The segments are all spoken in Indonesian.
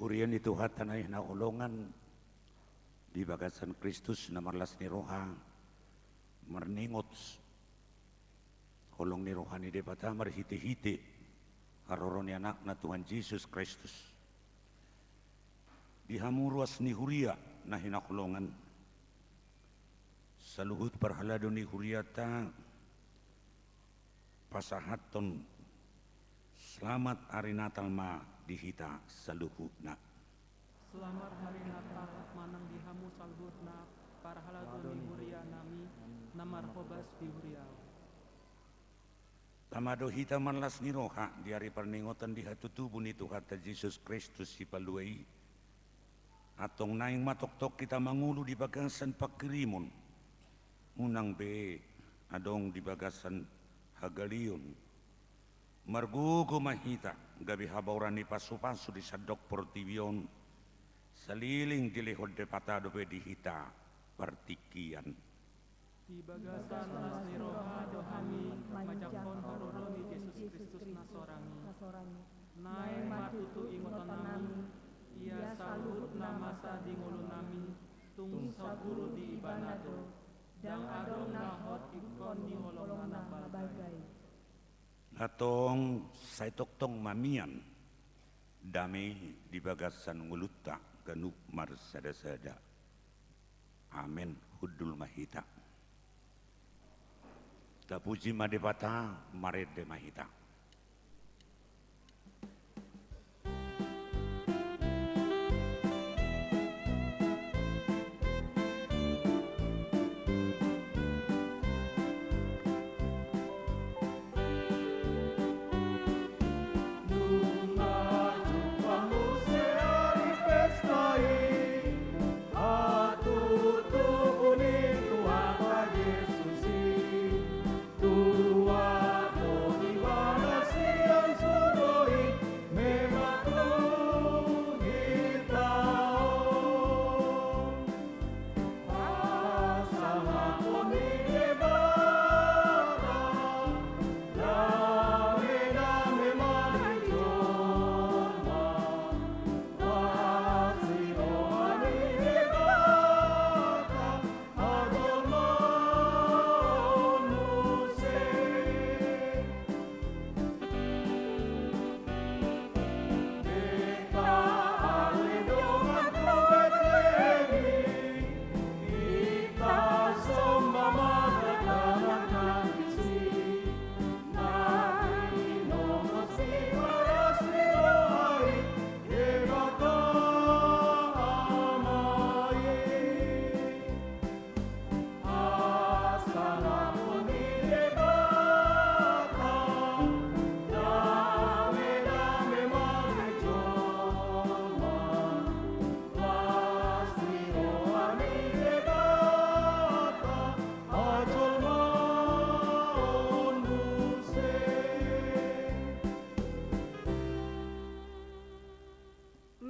Purian itu hatanay na ulongan di bagasan Kristus na marlas ni Roha marningot kolong ni Roha ni depata marhiti-hiti haroron ni anak na Tuhan Yesus Kristus dihamuruas ni Huria na hinakulongan sa luhut parhalado ni Huria ta pasahaton selamat hari Natal ma dihita sa luhut na. Selamat hari Natal manang dihamu salhutna para halado ni Huria nami namar hobas di Huria. Tamado hita manlas ni Roha di hari perningotan di hatutubo ni Tuhan Yesus Kristus si paluay atong naing matoktok kita mangulo di bagasan pagkirimon unang be adong di bagasan hagalion margugo mahita gabi habauran ni pasu-pasu di sadok portibion saliling dilihod de patado pe dihita partikian Di bagasan las ni Roha dohami majakon haruroni Yesus Kristus nasorangi naing matutu ingotan nami ia salut namasa di ngulu nami tung saburu di ibanado dang adong nahot ikon di holong anak bagay. atong say toktong mamian dami di bagasan nguluta ganuk marsada-sada amin hudul mahita tapuji madepata marede mahita.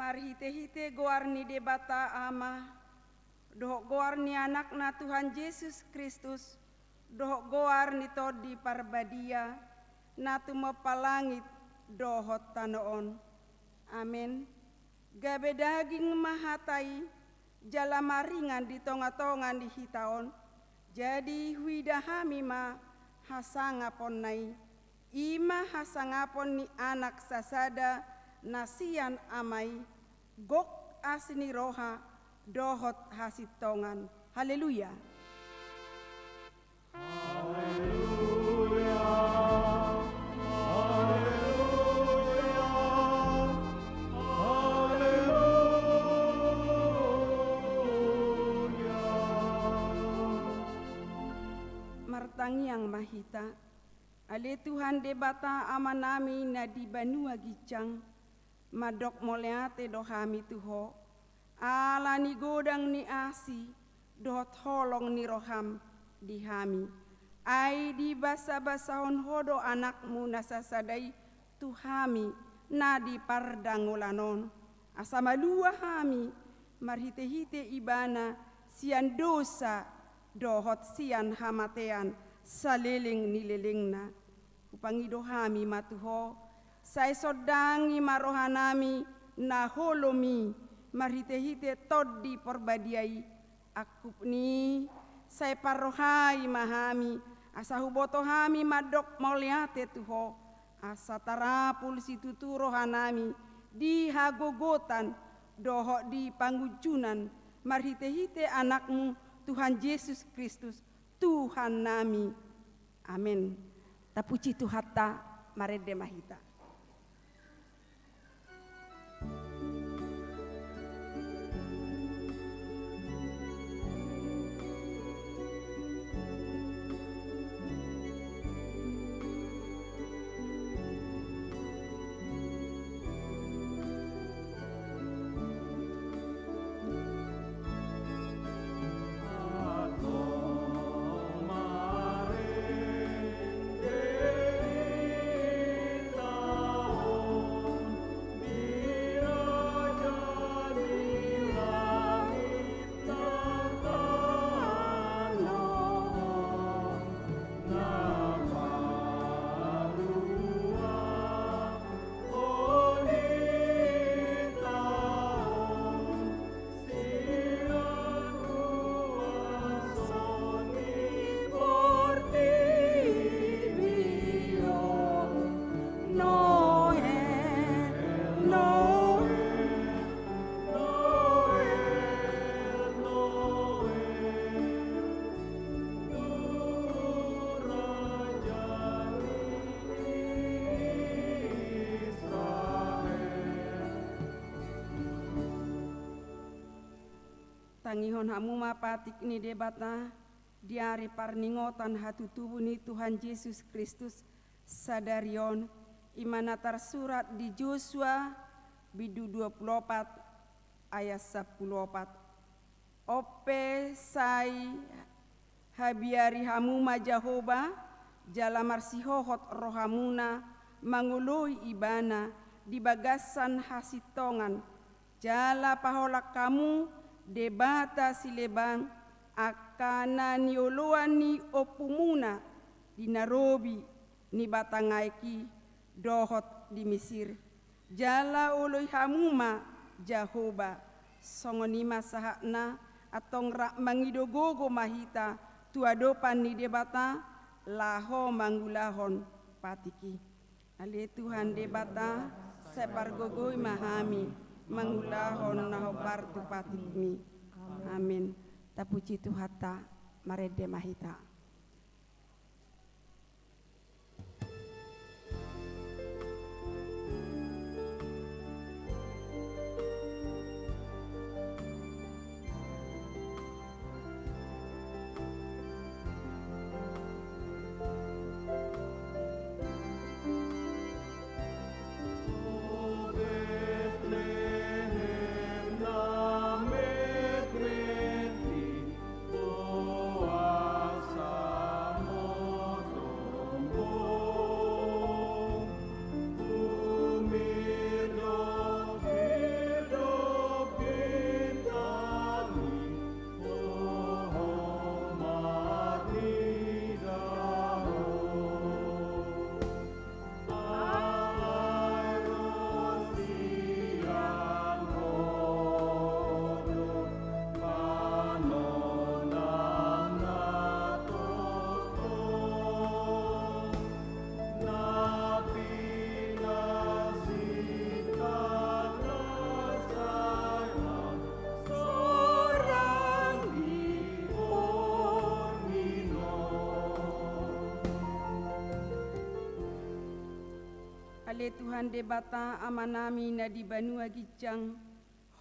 Marhite-hite goar ni debata ama dohok goar ni anak na Tuhan Yesus Kristus dohok goar ni todi parbadia na tumapalangit dohot tanoon amin gabe daging mahatai jala maringan di tonga-tongan di hitaon jadi huidahami ma hasangapon nai ima hasangapon ni anak sasada nasian amai gok asni Roha dohot hasitongan. Haleluya. Haleluya. Haleluya. Haleluya. Martangiang mahita ale Tuhan debata amanami na di banua gicang madok moleate dohami tuho ala ni godang ni asi dohot holong ni roham dihami ai di basa-basahon hodo anakmu nasasadai tuhami na di pardangolanon asamalua hami marhite-hite ibana sian dosa dohot sian hamatean saliling nililingna upangido hami matuho sai sodangi marohanami naholomi marhite-hite toddi porbadiai akupni sai parohai mahami asa huboto hami madok moliate tuho asa tarapul situtu rohanami di hagogotan doho di panggujunan marhite-hite anakmu Tuhan Yesus Kristus Tuhan nami. Amin. Tapuji Tuhata marede mahita. Tangihon hamu mapatik ni debata diari parningotan hatu tubuh ni Tuhan Yesus Kristus sadarion imana tersurat di Joshua bidu 24 ayat 14 ope sai habiari hamu majahoba jala marsihohot rohamuna mangului ibana di bagasan hasitongan jala paholak kamu debata silebang akana nioloan ni opumuna di Nairobi ni batangaiki dohot di Mesir jala ului hamuma Jahoba songonima sahakna atong rak mangidogogo mahita tuadopan ni debata laho manggulahon patiki ale Tuhan debata separgogoi mahami mangulahon naho partu patikmi. Amin. Tapuji Tuhata marede mahita. Ale Tuhan debata amanami na di banua gicang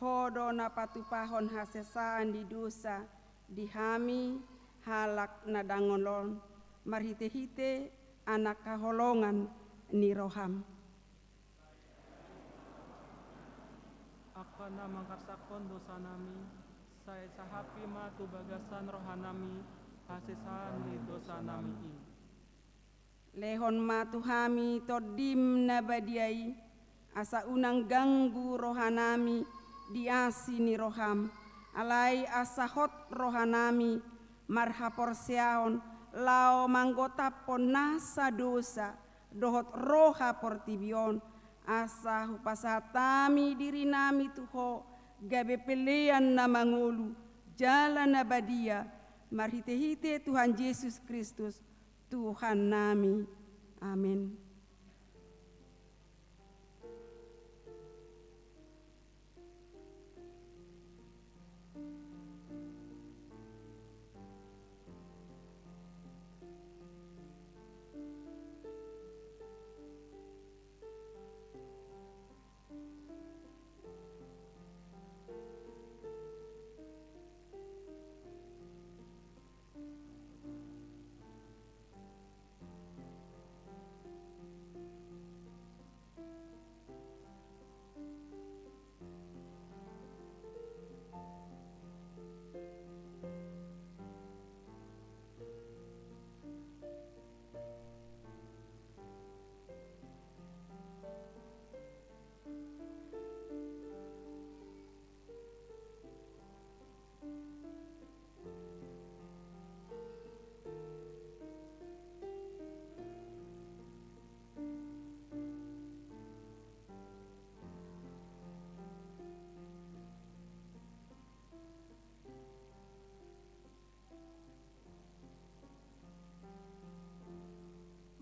hodo na patupahon hasesaan di dosa di hami halak na dangolon marhite-hite anak kaholongan ni roham. Akana mangkarsakon dosa nami saya sahapi matu bagasan rohanami hasesaan ni dosa nami Lehon matuhami todim nabadiai asa unang ganggu rohanami diasi ni roham alai asa hot rohanami marhapor seaon lao manggota pon nasa dosa dohot roha portibion asa hupasatami diri nami tuho gabe pelean na mangolu jalan abadia marhite-hite Tuhan Yesus Kristus Tuhan nami. Amin.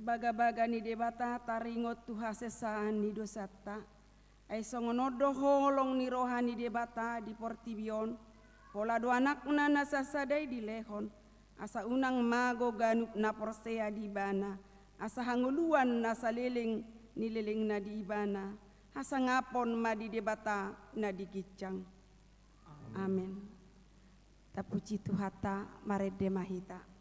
Baga-baga ni debata taringot tuha sesaan ni dosata. Ay songonodo holong ni rohani debata di portibion. Pola do anakna nasasadai di lehon. Asa unang mago ganup na porsea di bana. Asa hanguluan nasa leleng ni leleng na di ibana. Asa ngapon ma di debata na di gicang. Amin. Tapuji tuhata marede mahita.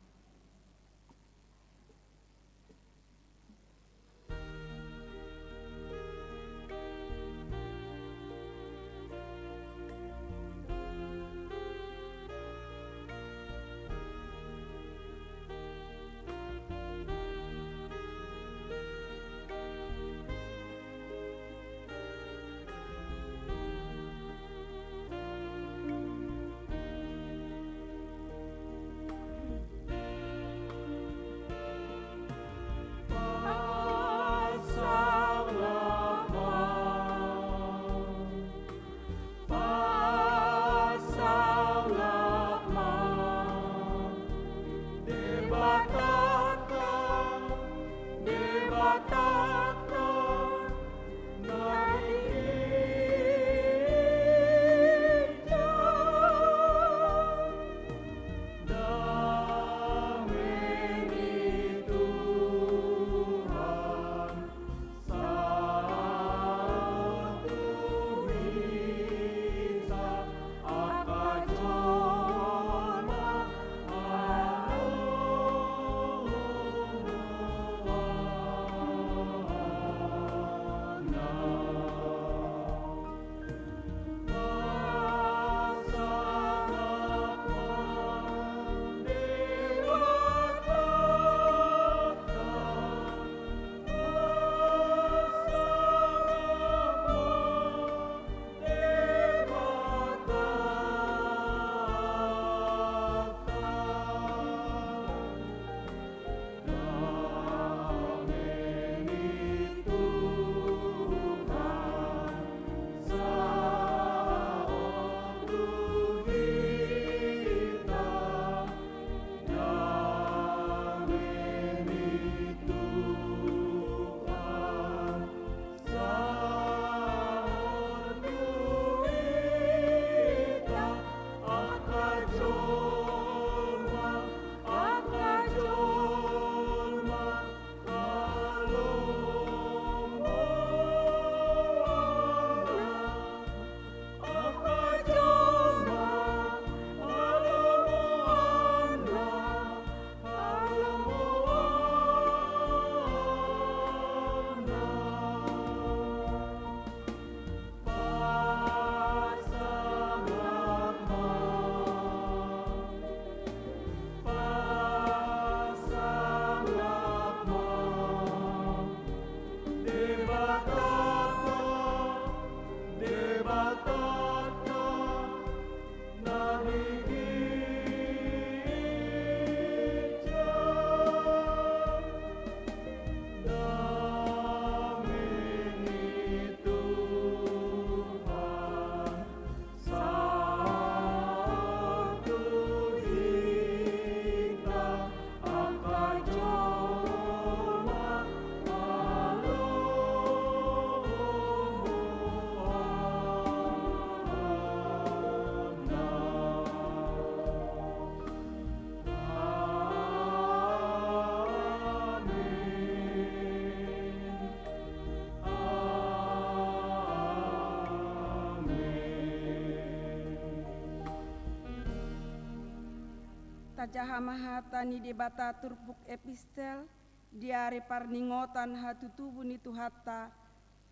Tajahamahata ni debata turpuk epistel diare parningotan hatutubu ni Tuhata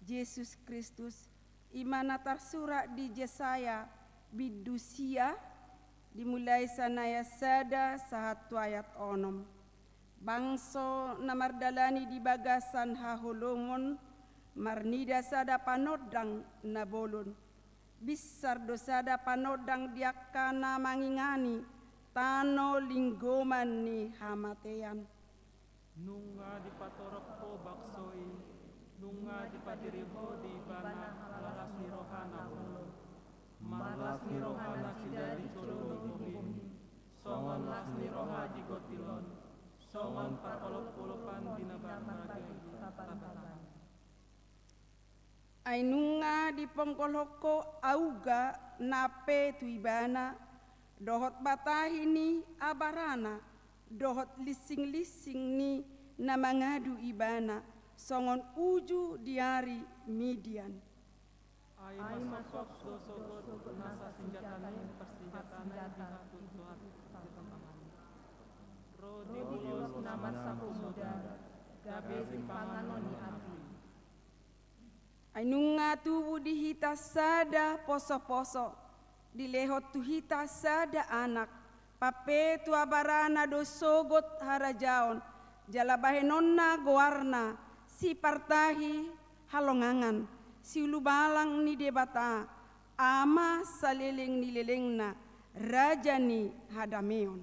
Yesus Kristus imana tarsura di Yesaya bidusia dimulai sanaya sada sahatu ayat onom. Bangso namardalani di bagasan haholongon marnida sada panodang nabolon. Bisar dosada panodang diakana mangingani tano linggoman ni hamatean. Nunga di patorok po baksoi, nunga di padiriho di bana lalas ni rohana ulo. Malas ni rohana sidari coloni bumi, songon las ni roha di gotilon, songon parolop-olopan dinabar maragay tabanan. Ainunga di pengkoloko auga nape tuibana, dohot batahini abarana, dohot lising-lising ni namangadu ibana, songon uju diari Midian. Ay masok dosogot nasa senjatanya persenjatanya di hatut Tuhan ditempangan. Rodi ulos nama saku muda, gabe simpanganon ni asli. Ainunga tubu dihita sada poso-poso, dilehot tuhita sada anak, pape tu abarana dosogot harajaon, jalabahenonna goarna, si partahi halongangan, si ulubalang ni debata, ama saleleng ni lelengna, raja ni hadameon.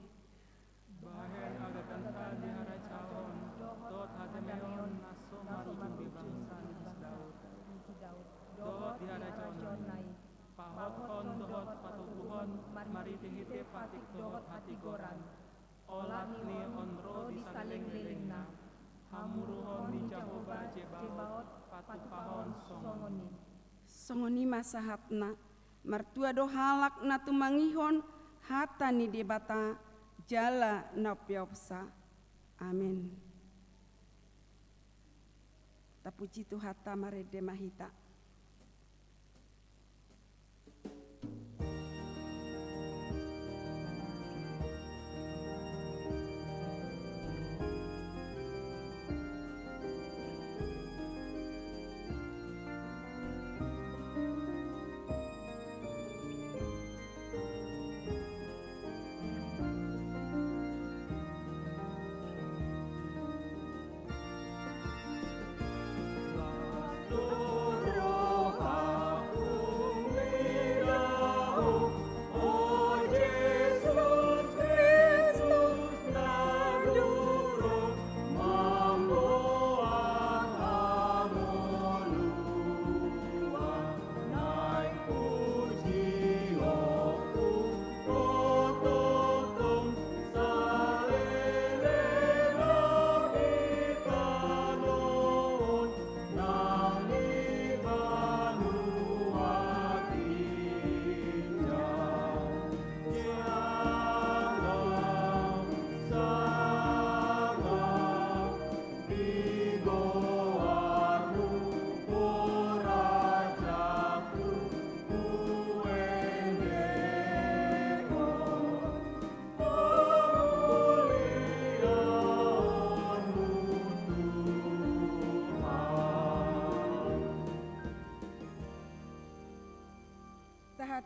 Bahen agakanta di harajaon, dot hadameon naso marujung di bangsa ni Daud. Dot di harajaon, pahotkon dohot patubuhon, maritihite patik dohot hatigoran. Olat ni onro di saleng-lelengna, hamuruhon di Jehovah Jebaot, patupahon songoni. Songoni masahatna, martua do halak na tumangihon, hata ni debata, jala na piopsa. Amin. Tapuji tu hata marede mahita.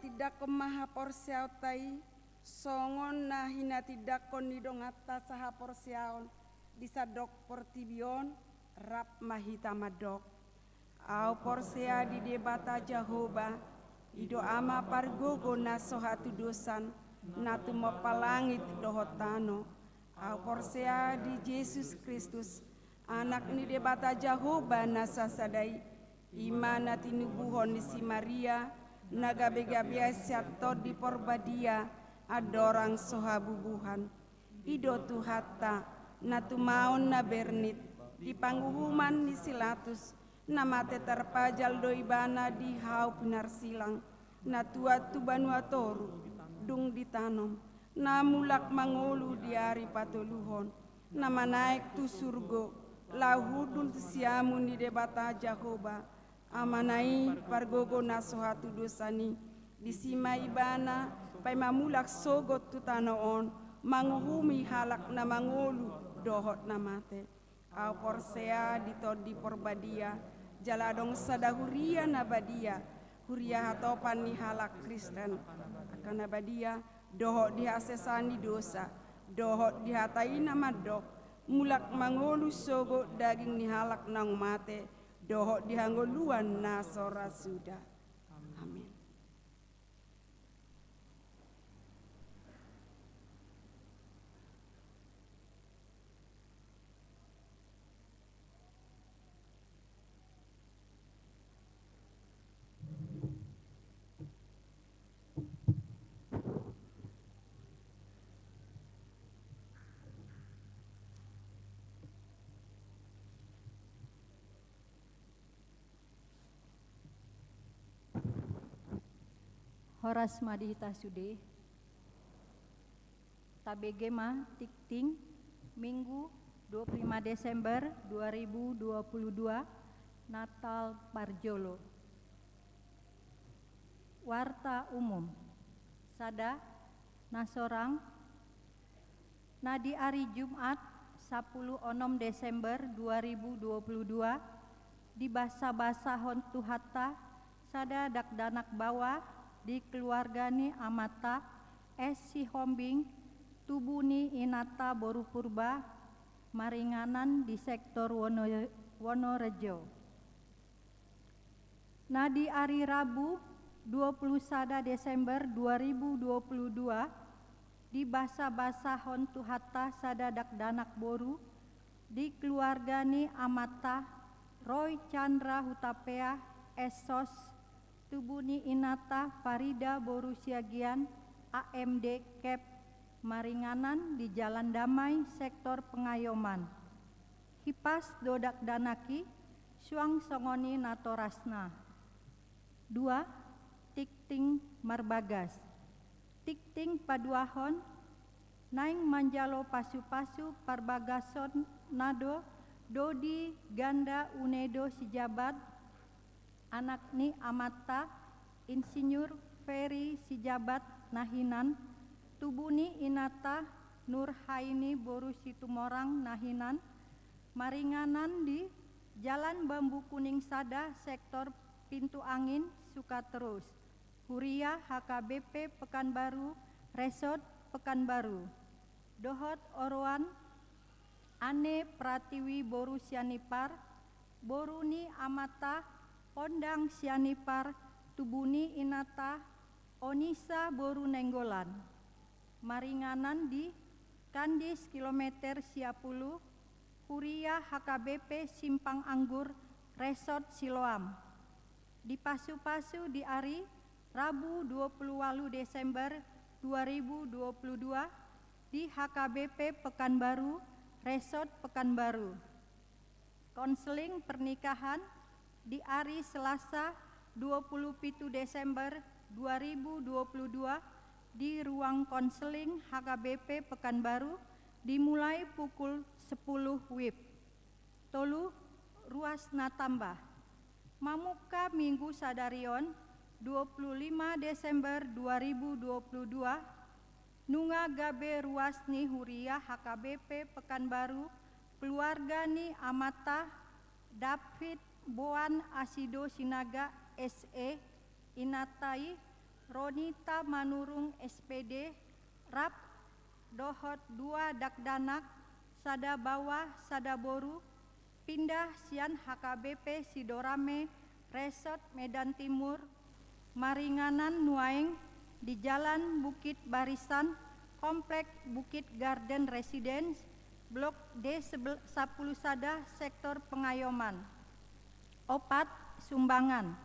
Tidak kemaha porsiautai songon na hina tidak konidong atas saha porsiaon disadok portibion rap mahita madok au porsia di debata Jehovah ido ama pargogo na sohatu dosan natu mapalangit dohotano au porsia di Yesus Kristus anak ni debata Jehovah na sasadai imana tinubuhon ni si Maria nagabe-gabiasya di porbadia adorang sohabubuhan ido tuhata natumaon na bernit di pangguhuman ni silatus namate terpajal doibana di hau pinarsilang natua tubanua toru dung ditanom namulak mangolu di ari patoluhon nama naik tu surgo lahudul siamu ni debata Jehovah amanai pargogo nasohatu dosani disima ibana pai mamulak sogot tu tanoon manguhumi halak na mangulu dohot na mate. Au porsea di porbadia, jaladong sadahuria na badia, huria hatopan ni halak Kristen. Akan badia, dohot dihasesani dosa, dohot dihatai nama dok, mulak mangolu sogo daging ni halak nang mate, dohot dihangoluan na sora suda. Amin. Horas madihita sude, tabegema tikting, Minggu 25 Desember 2022, Natal Parjolo. Warta umum, sada, nasorang, nadi hari Jumat 10 Desember 2022, di basa-basa hontu hatta, sada dakdanak bawah, di keluargani amata si hombing tubuni inata boru purba maringanan di sektor Wonorejo. Nadi hari Rabu 21 Desember 2022 di basa-basa hontu hatta sadadak danak boru di keluargani amata Roy Chandra Hutapea Esos tubuni inata Farida boru siagian AMD Cap maringanan di Jalan Damai sektor Pengayoman. Hipas dodak danaki suang songoni natorasna. 2. Tikting marbagas. Tikting paduahon naing manjalo pasu-pasu parbagason nado dodi ganda unedo sijabat anak ni amata insinyur Ferry sijabat nahinan tubuni inata Nurhaini boru situmorang nahinan maringanan di Jalan Bambu Kuning Sada sektor Pintu Angin Sukaterus Huria HKBP Pekanbaru Resort Pekanbaru dohot oroan Ane Pratiwi boru sianipar boruni amata Pondang sianipar tubuni inata Onisa boru nenggolan maringanan di Kandis kilometer 10 Huria HKBP Simpang Anggur Resort Siloam di pasu-pasu di hari Rabu 28 Desember 2022 di HKBP Pekanbaru Resort Pekanbaru. Konseling pernikahan di hari Selasa 27 Desember 2022 di ruang konseling HKBP Pekanbaru dimulai pukul 10 WIB. Tolu ruas natambah. Mamuka Minggu Sadarion 25 Desember 2022 Nunga Gabe Ruasni Huria HKBP Pekanbaru keluarga ni amata David Boan Asido Sinaga SE Inatai Ronita Manurung SPD Rap Dohot 2 Dakdanak Sada Bawah Sada Boru pindah sian HKBP Sidorame Resort Medan Timur maringanan Nuaeng di Jalan Bukit Barisan Komplek Bukit Garden Residence Blok D10 Sada Sektor Pengayoman. Opat sumbangan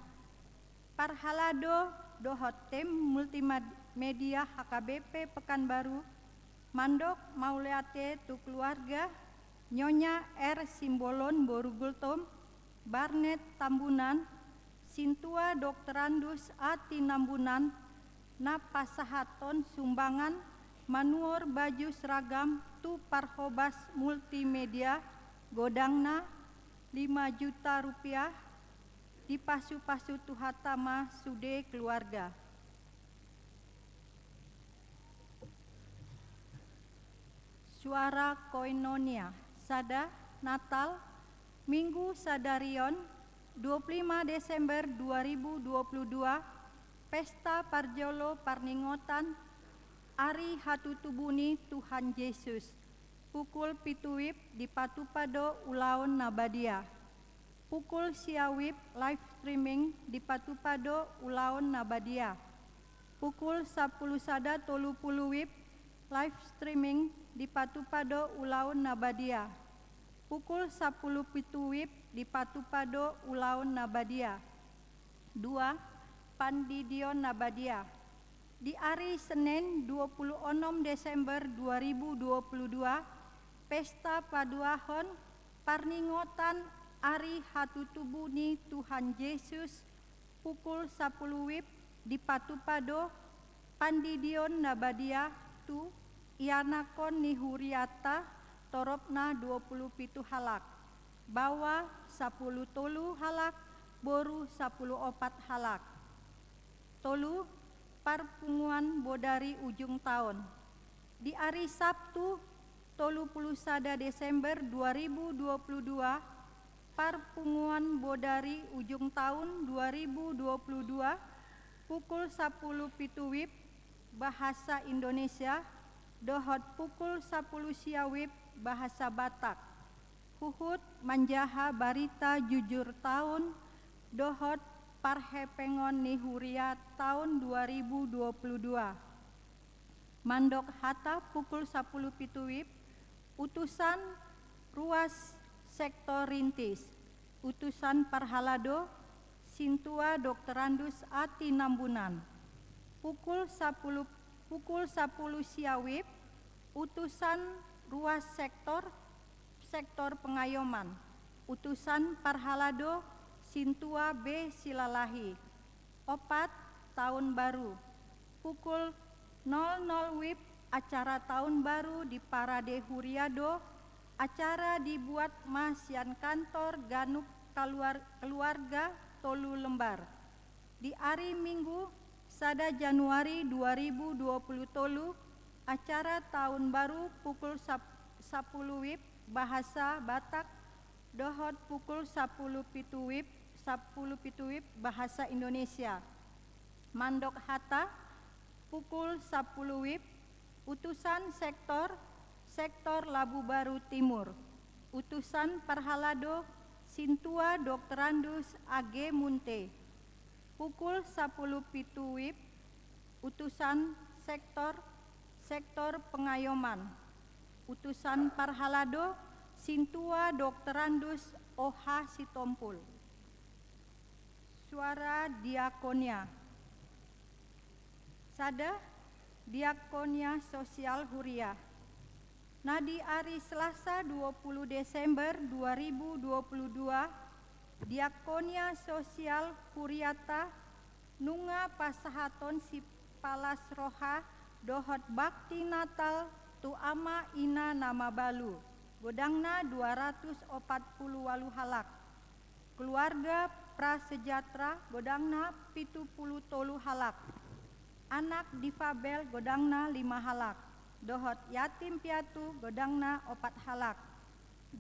Parhalado dohot tim multimedia HKBP Pekanbaru Mandok Mauleate tu keluarga Nyonya R Simbolon Borugultom Barnet Tambunan Sintua Dokterandus Ati Nambunan Napasahaton sumbangan manuor baju seragam tu Parhobas multimedia godangna 5 juta rupiah di pasu-pasu tuhatama sude keluarga. Suara Koinonia, sada Natal, Minggu Sadarion, 25 Desember 2022, Pesta Parjolo Parningotan, Ari Hatutubuni Tuhan Yesus, pukul pituwip di Patupado Ulaon Nabadia, pukul siawip live streaming di Patupado Ulaon Nabadia, pukul 10 sada 30 wib live streaming di Patupado Ulaon Nabadia, pukul 10 pitu wib di Patupado Ulaon Nabadia. 2. Pandidion Nabadia. Di hari Senin 26 Desember 2022, Pesta Paduahon Parningotan Ari Hatutubuni Tuhan Yesus, pukul 10 wib di Patupado Pandidion Nabadia tu Ianakon Nihuriata Toropna 27 halak, Bawa 10 tolu halak, Boru 10 opat halak. Tolu Parpunguan Bodari ujung tahun. Di hari Sabtu 31 Desember 2022, Parpunguan Bodari ujung tahun 2022, pukul 10 pitu wib bahasa Indonesia, dohot pukul 10 siawib bahasa Batak. Huhut manjaha barita jujur tahun, dohot parhepengon nihuria tahun 2022. Mandok hata pukul 10 pitu wib, utusan ruas sektor rintis, utusan Parhalado, Sintua Dokterandus Ati Nambunan. Pukul 10 siawib, utusan ruas sektor Pengayoman, utusan Parhalado, Sintua B Silalahi. 4. Tahun Baru. Pukul 00 wib acara tahun baru di Parade Huriado, acara dibuat Masian Kantor Ganuk Keluarga Tolu Lembar. Di hari Minggu sada Januari 2020 tolu, acara tahun baru pukul 10 wib bahasa Batak, dohot pukul 10 pitu wib bahasa Indonesia. Mandok hata pukul 10 wib, utusan sektor Labu Baru Timur, utusan Parhalado, Sintua Dokterandus AG Munte. Pukul 10 pitu wib, utusan sektor Pengayoman, utusan Parhalado, Sintua Dokterandus OH Sitompul. Suara Diakonia. Sada Diakonia Sosial Huria. Nadi hari Selasa 20 Desember 2022, Diakonia Sosial Huriata nunga pasahaton si palas roha dohot bakti Natal tu ama ina nama balu, godangna 248 halak. Keluarga prasejahtera godangna 70 tolu halak. Anak difabel godangna 5 halak. Dohot yatim piatu godangna 4 halak.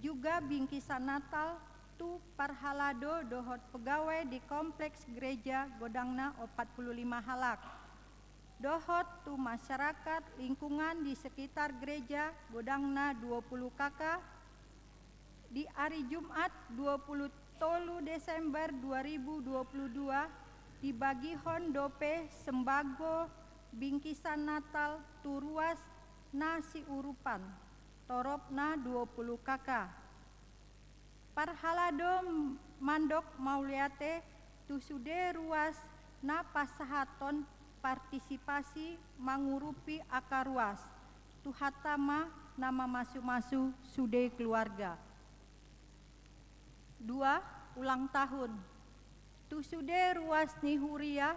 Juga bingkisan Natal tu Parhalado dohot pegawai di kompleks gereja godangna 45 halak. Dohot tu masyarakat lingkungan di sekitar gereja godangna 20 kakak. Di hari Jumat 20 tolu Desember 2022 dibagi hondope sembago bingkisan Natal tu ruas nasi urupan toropna 20 kakak. Parhalado mandok mauliate tu sude ruas na pasahaton partisipasi mangurupi akar ruas tu hatama nama masu-masu sude keluarga. 2. Ulang tahun. Tu sude ruas nihuria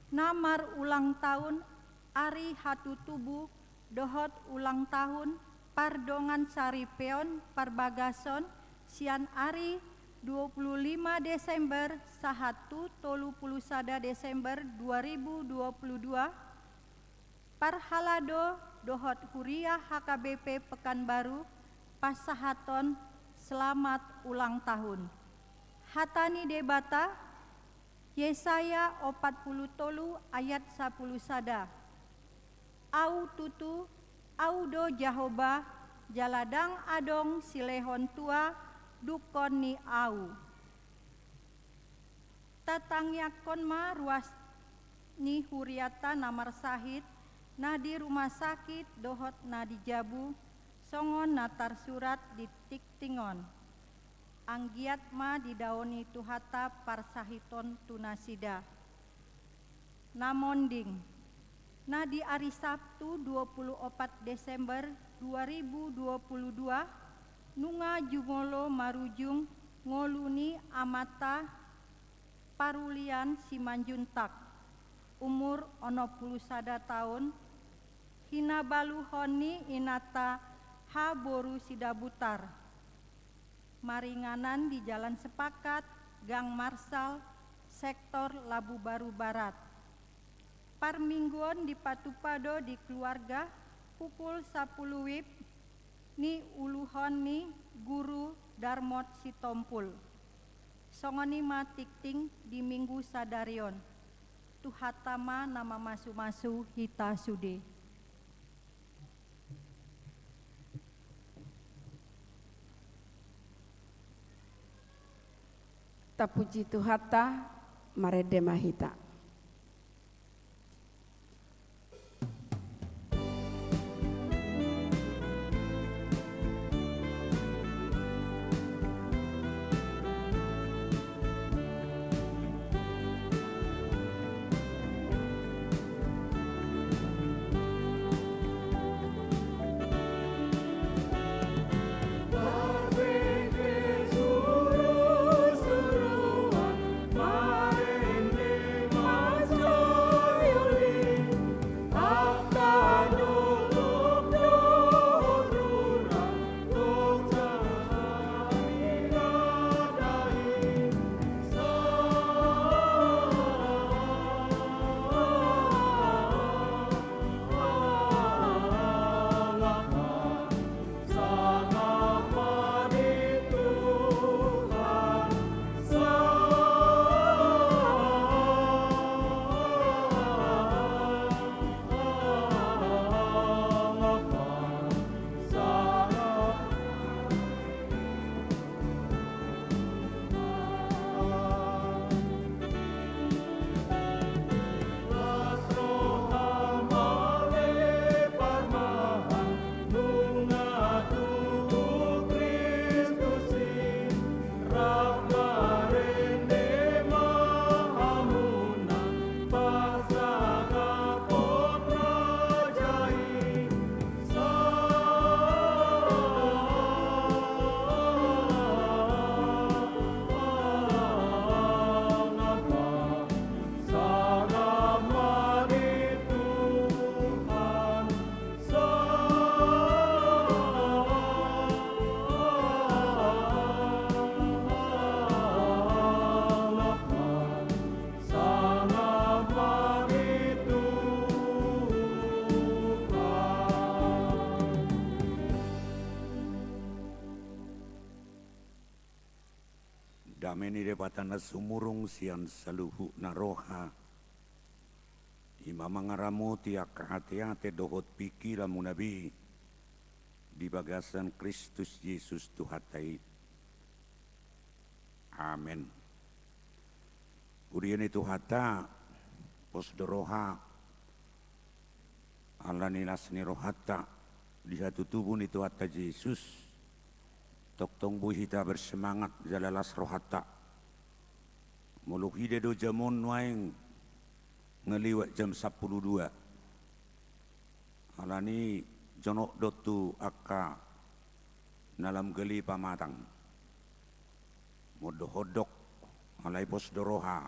namar ulang tahun Ari Hatutubu dohot ulang tahun Pardongan Saripeon Parbagason sian Ari 25 Desember sahatu 31 Desember 2022 Parhalado dohot Huria HKBP Pekanbaru pasahaton selamat ulang tahun. Hatani debata Yesaya 40 tolu ayat 10 sada. Au tutu au do Jahoba jaladang adong silehon tua dukon ni au. Tatangyakon ma ruas ni huriata namar sahid na di rumah sakit dohot na di Jabu songon natar surat di tiktingon. Anggiat ma di daoni tuhata parsahiton tunasida. Namonding na di hari Sabtu 24 Desember 2022 nunga jumolo marujung ngoluni amata parulian Simanjuntak umur 61 tahun hina baluhoni inata haboru sidabutar maringanan di Jalan Sepakat Gang Marsal sektor Labu Baru Barat. Parmingguan di Patupado di keluarga pukul 10 WIB ni uluhon ni guru Darmot Sitompul. Songoni matikting di minggu sadarion. Tuhatama nama masu-masu hita sude. Tapuji tuhata marede mahita. Dameni debatana sumurung sian saluhu naroha. Imam ngaramu tiak hati-hati dohot pikir nabi di bagasan Kristus Yesus Tuhatai. Amin. Urian itu hata posdoroha Allah nilasni rohata di satu tubuh itu hata Yesus. Toktong buhita bersemangat jalalas rohata. Muluk hide do jamon waing ngeliwat jam 12. Alani jonok dotu akka nalam geli pamatang. Modohodok alai pos doroha.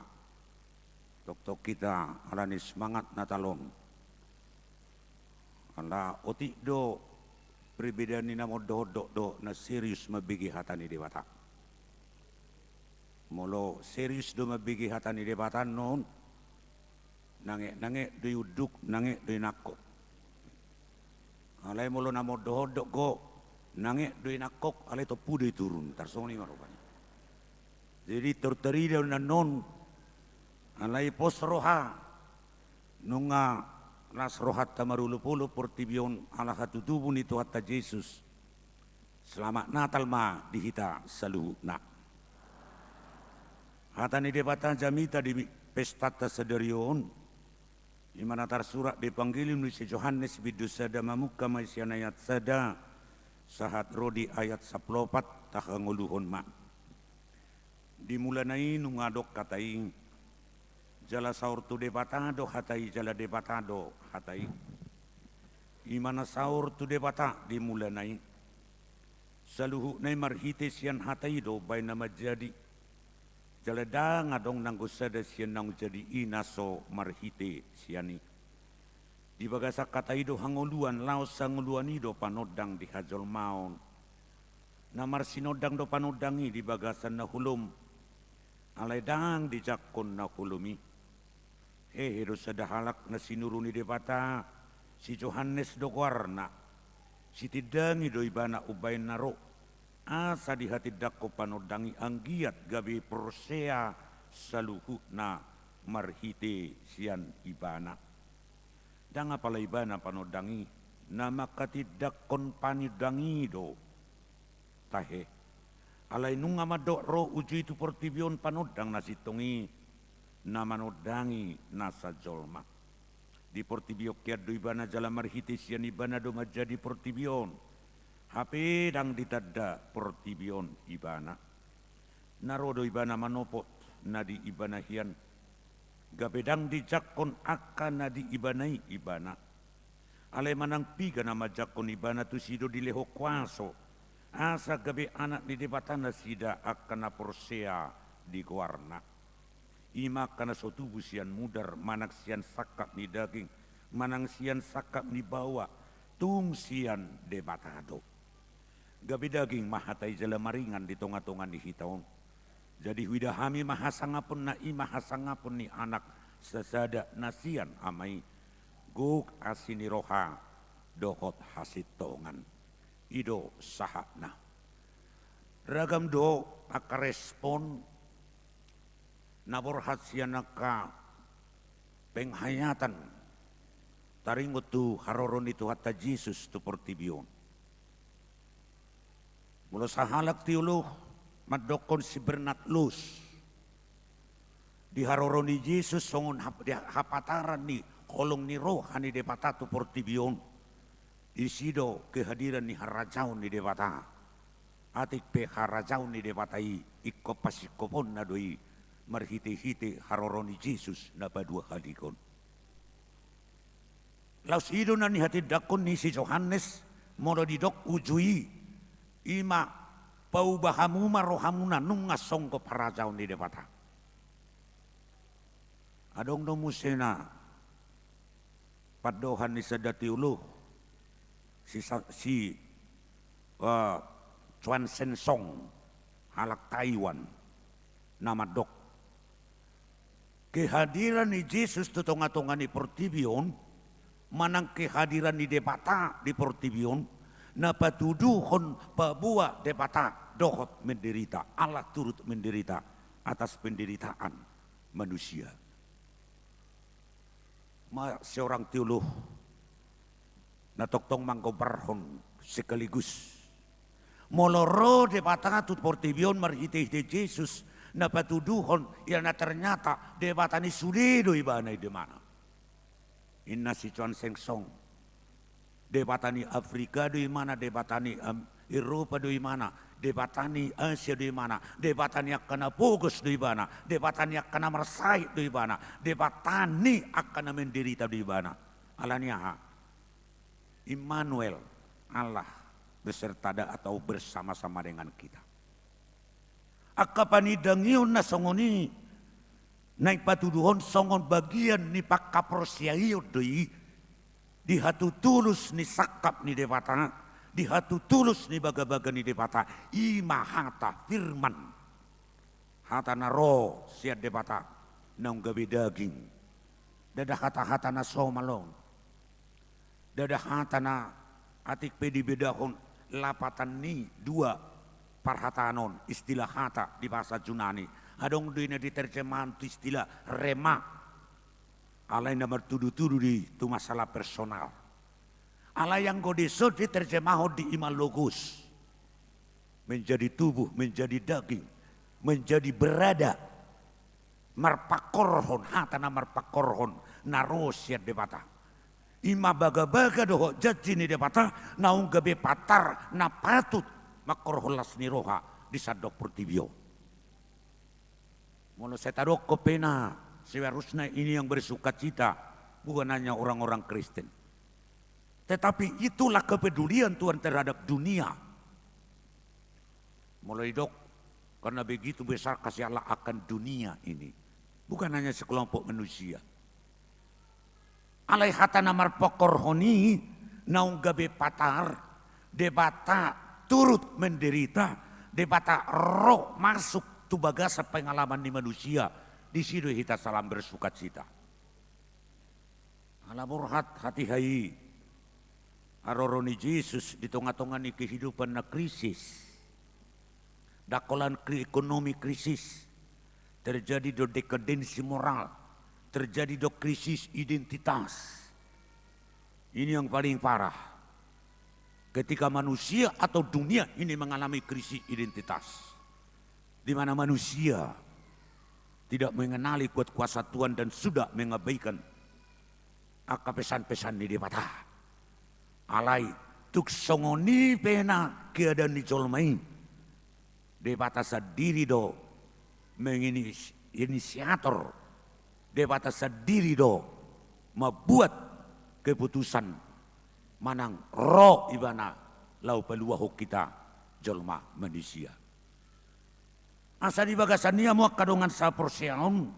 Tok kita alani semangat natalon. Ala otik do perbedaan ini namo do na serius mabigi hatani dewata. Molo serius do mabigi hatani dewata non nange do uduk nange do nakko. Alai mulu namo dohodok go nange doi nakok alai to pudoi turun tarsoni marupani. Jadi terteri dan non alai pos roha nunga las rohat tamarulu pulu portibion ala hatu tubun itu hatta Yesus. Selamat Natal ma dihita salu nak. Hata ni debata jamita di pesta tasadarion. Di mana tersurat di Panggilim Nusa Johannes bidusada mamuka maisian ayat sada sahat rodi ayat 14 tahanguluhon ma. Dimulanai nungadok katai jala saur tu debatado hatai jala debatado hatai. Imana saur tu debata dimulanai saluhu nai marhite sian hatai do bai nama jadi jaladang adong nanggusada sian nang jadi inaso marhite siani. Di bagasa katai do hangoluan laos sangoluan ido panodang di hajol maon. Namar sinodang do panodangi di bagasan nahulum. Alai dang di jakon nahulumi. Hero sadahalak na sinuruni debata si Johannes do warna. Si tidangi do ibana ubay naro. Asa di hati dako panodangi anggiat gabi prosea saluhu na marhite sian ibana. Dang apala ibana panodangi nama katidakon panidangi do. Tahe. Alai nunga madok ro uji itu portibion panodang nasitongi nama nodangi nasa jolma. Di portibio kiad do ibana jala marhite sian ibana do majadi portibion. HP dang ditada portibion ibana. Narodo ibana manopot nadi ibana hian. Gabedang dijakon akan nadi ibanai ibana. Alai manang piga nama jakon ibana tu sido dileho kuaso. Asa gabe anak di debatana sida akan porsea di guarna. Ima kana sotubu sian mudar manak sian sakap ni daging. Manang sian sakap ni bawa. Tung sian debatado. Gabe daging mahatai jala maringan di tonga-tongan di hitaon. Jadi widahami mahasangapun na imahasangapun ni anak sesada nasian amai. Guk asini roha dohot hasit tongan. Ido sahakna. Ragam do aka respon naborhat sianaka penghayatan taringot tu haroron itu hatta Yesus tu portibion. Mula sahalak tiuluh madokon si Bernat Lus di haroroni Yesus songon hapataran ni kolong ni rohani de patatu portibion. Isido kehadiran ni harajaun ni debata. Atik pe harajaun ni debatai ikko pasikopon na doi marhite-hite haroroni Yesus na badua halikon. Laus ido na ni hati dakon ni si Johannes modo didok ujui ima paubahamuma rohamuna nunga songko harajaun ni debata. Adong no musena padohan ni sadati uluh si Chuan Sen Song halak Taiwan nama dok kehadiran ni Yesus tu tonga-tonga ni portibion manang kehadiran ni debata di portibion na patuduhon pabua debata dohot menderita Allah turut menderita atas penderitaan manusia. Seorang teolog natoktong mangkobarhon sekaligus moloro debata tut portibion marhite-hite Yesus na patuduhon ya na ternyata debata ni sudido ibana di mana inna si Chuan Seng Song debata ni Afrika do mana debata ni Eropa do mana debata ni Asia do mana debata ni akan pogos do mana debata ni akan mersai do mana debata ni akan menderita do mana alania Immanuel, Allah beserta atau bersama-sama dengan kita. Akapanidangyon na songoni naik patuduhon songon bagian ni pakaprosiayo doi dihatu tulus ni sakap ni debata dihatu tulus ni baga-baga ni debata imahata firman hata naro siat debata nang gabi daging dadah hata-hata na somalong dadah hatana Atik pedi bedahon lapatan ni dua parhatanon istilah hata di bahasa Yunani. Adong duina diterjemahan tu istilah rema. Alai nomor tudu-tudu di tu masalah personal. Alai yang godeso diterjemahan di iman logos. Menjadi tubuh, menjadi daging, menjadi berada. Marpakorhon, hatana marpakorhon, narosya debata. Ima baga-baga doho jajini debata, naung gabe patar, na patut makorholas niroha di sadok pertibio. Molo saya taruh kopena, seharusnya ini yang bersuka cita, bukan hanya orang-orang Kristen. Tetapi itulah kepedulian Tuhan terhadap dunia. Mulai dok, karena begitu besar kasih Allah akan dunia ini. Bukan hanya sekelompok manusia. Alai hatana marpakorhoni, naung gabe patar, debata turut menderita, debata roh masuk tu bagasa pengalaman di manusia. Di situ kita salam bersuka cita. Alamurhat hati hai. Aroroni Yesus di tengah-tengah ni kehidupan na krisis. Dakolan ekonomi krisis. Terjadi do dekadensi moral. Terjadi do krisis identitas. Ini yang paling parah. Ketika manusia atau dunia ini mengalami krisis identitas. Di mana manusia tidak mengenali kuat kuasa Tuhan dan sudah mengabaikan akan pesan-pesan di debata. Alai tuk songoni pena keadaan di jolmai. Debata sendiri do menginisiator. Debata sendiri do membuat keputusan manang roh ibana lau peluahu kita jolma manusia. Asa di bagasannya mau kadongan sa porsiaon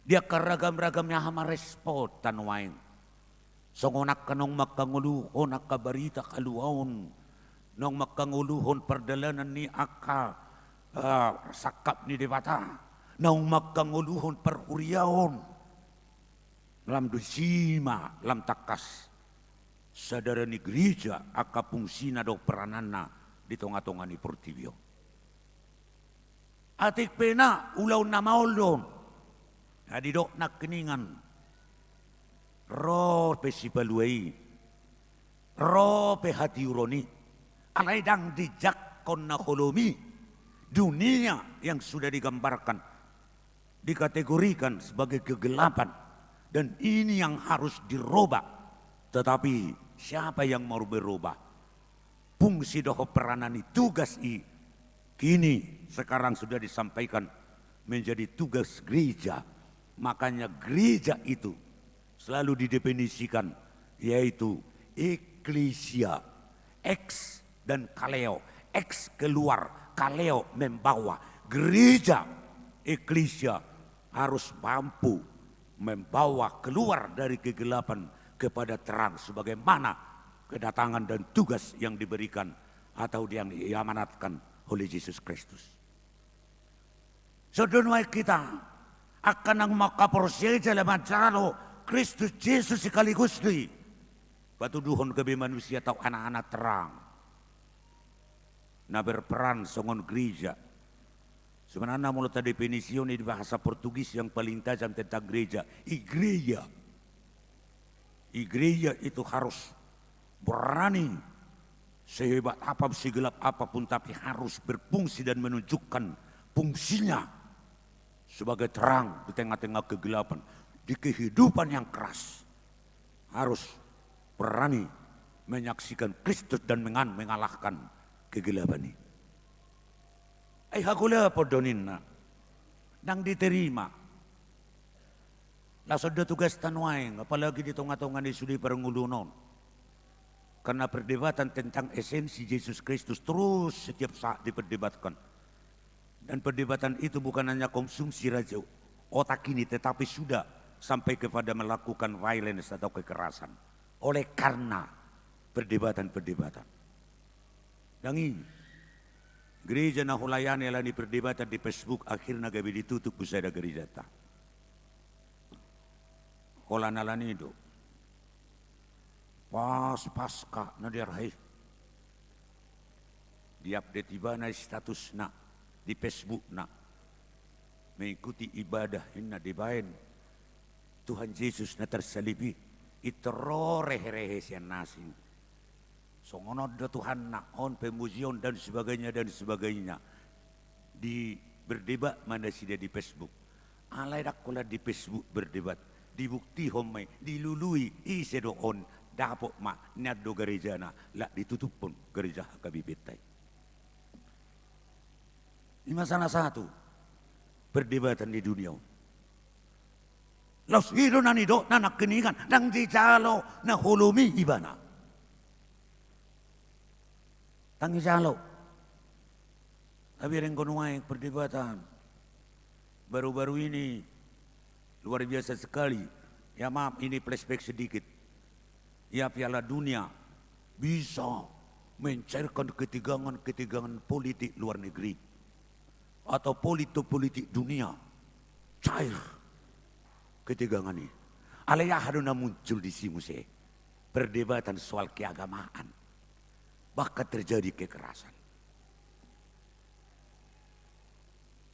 dia keragam-ragamnya hama respot tanwain. Songonak kanong makanguluhon akabarita kaluaon nong makanguluhon perdalanan ni aka sakap ni debata. Naung magkanguluhon perhuriaon lam dusima lam takas sadara ni gereja akapungsina do peranana di tonga-tonga ni portibio. Atik pena ulaw na maulon adi do nak keningan ro pe sipaluai ro pe hati uroni alai dang dijakkon na holomi dunia yang sudah digambarkan dikategorikan sebagai kegelapan dan ini yang harus dirubah. Tetapi siapa yang mau berubah? Fungsi doho peranani tugas kini sekarang sudah disampaikan menjadi tugas gereja. Makanya gereja itu selalu didefinisikan yaitu eklesia, ex dan kaleo, ex keluar, kaleo membawa. Gereja eklesia harus mampu membawa keluar dari kegelapan kepada terang sebagaimana kedatangan dan tugas yang diberikan atau yang diamanatkan oleh Yesus Kristus. Sedunwai kita akan ang makaporsiya dalam acara Kristus Yesus sekaligus di batuduhon kebe manusia atau anak-anak terang na berperan songon gereja. Sebenarnya mulut definisi ini di bahasa Portugis yang paling tajam tentang gereja. Igreja. Igreja itu harus berani sehebat apa, segelap apapun, tapi harus berfungsi dan menunjukkan fungsinya sebagai terang di tengah-tengah kegelapan. Di kehidupan yang keras harus berani menyaksikan Kristus dan mengalahkan kegelapan ini. Hakula podoninna nang diterima. Lah sudah tugas tanwaing apalagi di tengah-tengah di sudi perengulunon. Karena perdebatan tentang esensi Yesus Kristus terus setiap saat diperdebatkan. Dan perdebatan itu bukan hanya konsumsi raja otak ini tetapi sudah sampai kepada melakukan violence atau kekerasan. Oleh karena perdebatan-perdebatan. Dan ini gereja na hulayani ala ni perdebatan di Facebook akhirnya gabi ditutup usai gereja ta. Kola nalan itu. pas pasca na dirahi. Di-update iba na status na di Facebook na. Mengikuti ibadah na dibayan. Tuhan Yesus na tersalibi. Itero rehe-rehe siya nasing. So ngonod na Tuhan na on pemuzion dan sebagainya. Di berdebat mana sida di Facebook. Alay dakula di Facebook berdebat. Dibukti homai, dilului ise doon. Dapok ma nyado gereja na. Lak ditutup pun gereja kabibitai. Ini salah satu perdebatan di dunia. Los hiro na nido na nakiningan nang di jalo na hulumi ibana. Tangi jalo. Tapi ring konuai perdebatan. Baru-baru ini luar biasa sekali. Ya maaf ini flashback sedikit. Ya Piala Dunia bisa mencairkan ketegangan politik luar negeri. Atau politik dunia. Cair ketegangan ini. Alaya haruna muncul di simuse. Perdebatan soal keagamaan. Bahkan terjadi kekerasan.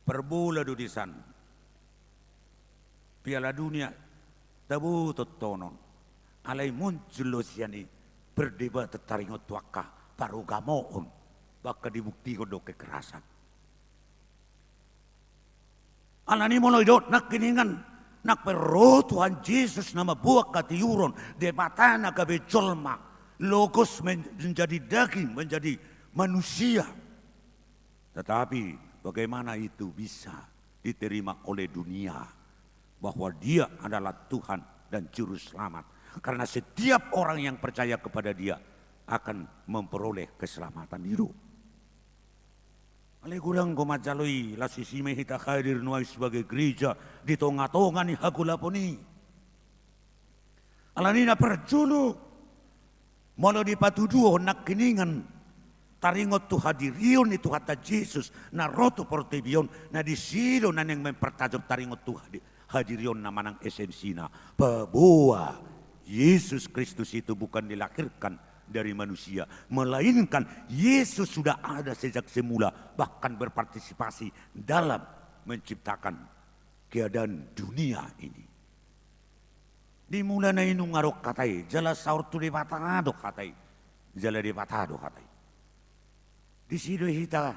Perbola di sana. Piala Dunia tabu totonon. Alai muncul lo siani berdebat taringot waka paru gamoon. Bahkan dibukti kodo kekerasan. Alani mulai dot nak kiningan. Nak perro Tuhan Yesus nama buah katiuron debatana kabe jolma logos menjadi daging menjadi manusia. Tetapi bagaimana itu bisa diterima oleh dunia bahwa dia adalah Tuhan dan juru selamat karena setiap orang yang percaya kepada dia akan memperoleh keselamatan hidup. Ale kurang komajaloi la sisime hita hadir nuai sebagai gereja di tonga-tonga ni hagulaponi. Alanina perjulu molo di patuduo nak kiningan taringot tu hadirion itu kata Yesus na roto portebion na disido na yang mempertajam taringot tu hadirion na manang esensina bahwa Yesus Kristus itu bukan dilahirkan dari manusia, melainkan Yesus sudah ada sejak semula, bahkan berpartisipasi dalam menciptakan keadaan dunia ini. Dimulai na inung ngarok katai, jala saur tu debatado katai, jala debatado katai. Di sido hita,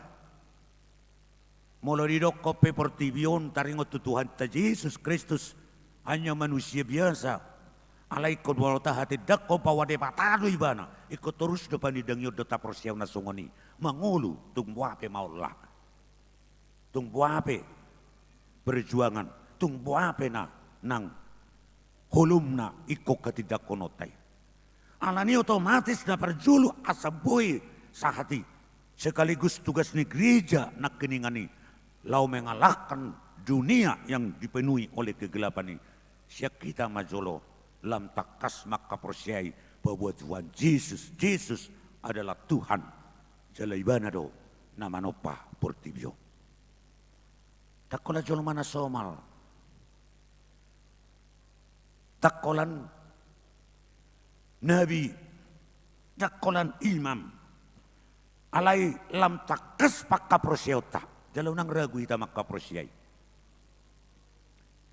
mulai dok kope portibion taringot Tuhan ta Yesus Kristus hanya manusia biasa. Alai kodwal tahati dakko pawade patado ibana ikut terus depan didangyo dota persiaw na sungoni mangulu tung buape maulah tung buape perjuangan tung buape na nang hulumna iko katidak konotai alani otomatis na perjulu asaboy sahati sekaligus tugas ni gereja nak keningani lau mengalahkan dunia yang dipenuhi oleh kegelapan ini siap kita majolo lam takas maka persyai bahwa Tuhan Yesus adalah Tuhan jalaibana do nama nopa portibio takola jol mana somal takolan nabi takolan imam alai lam takas maka persyaiota jalau nang ragu ita maka persyai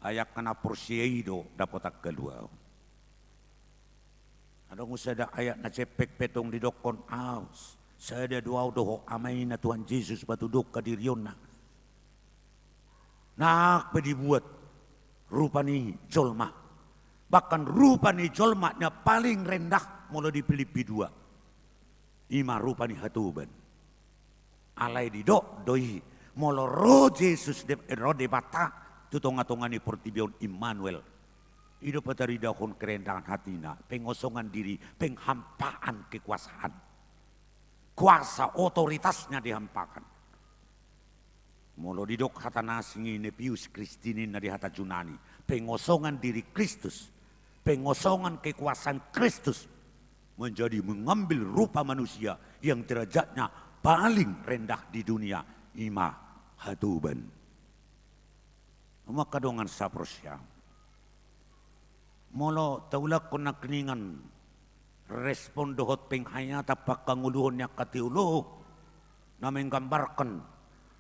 ayak kana persyai do dapat tak kedua. Ada musada ayat na cepek petong di dokon aus. Sada dua doho amay na Tuhan Yesus patudok kadirion na. Nak dibuat rupa ni jolma. Bahkan rupa ni jolma nya paling rendah mula di Filipi 2. Ima rupa ni hatuban. Alay di dok doi mula roh Yesus roh debata tutonga-tonga ni portibion Immanuel. Hidup dari dahon kerendahan hatina, pengosongan diri, penghampaan kekuasaan. Kuasa otoritasnya dihampakan. Molo didok hata nasingi nepius Kristini na di hata Junani. Pengosongan diri Kristus, pengosongan kekuasaan Kristus menjadi mengambil rupa manusia yang derajatnya paling rendah di dunia. Ima hatuban. Maka dongan saprosya. Molo taulak ko na keningan respon dohot penghayata pakanguluhonnya katiulo na menggambarkan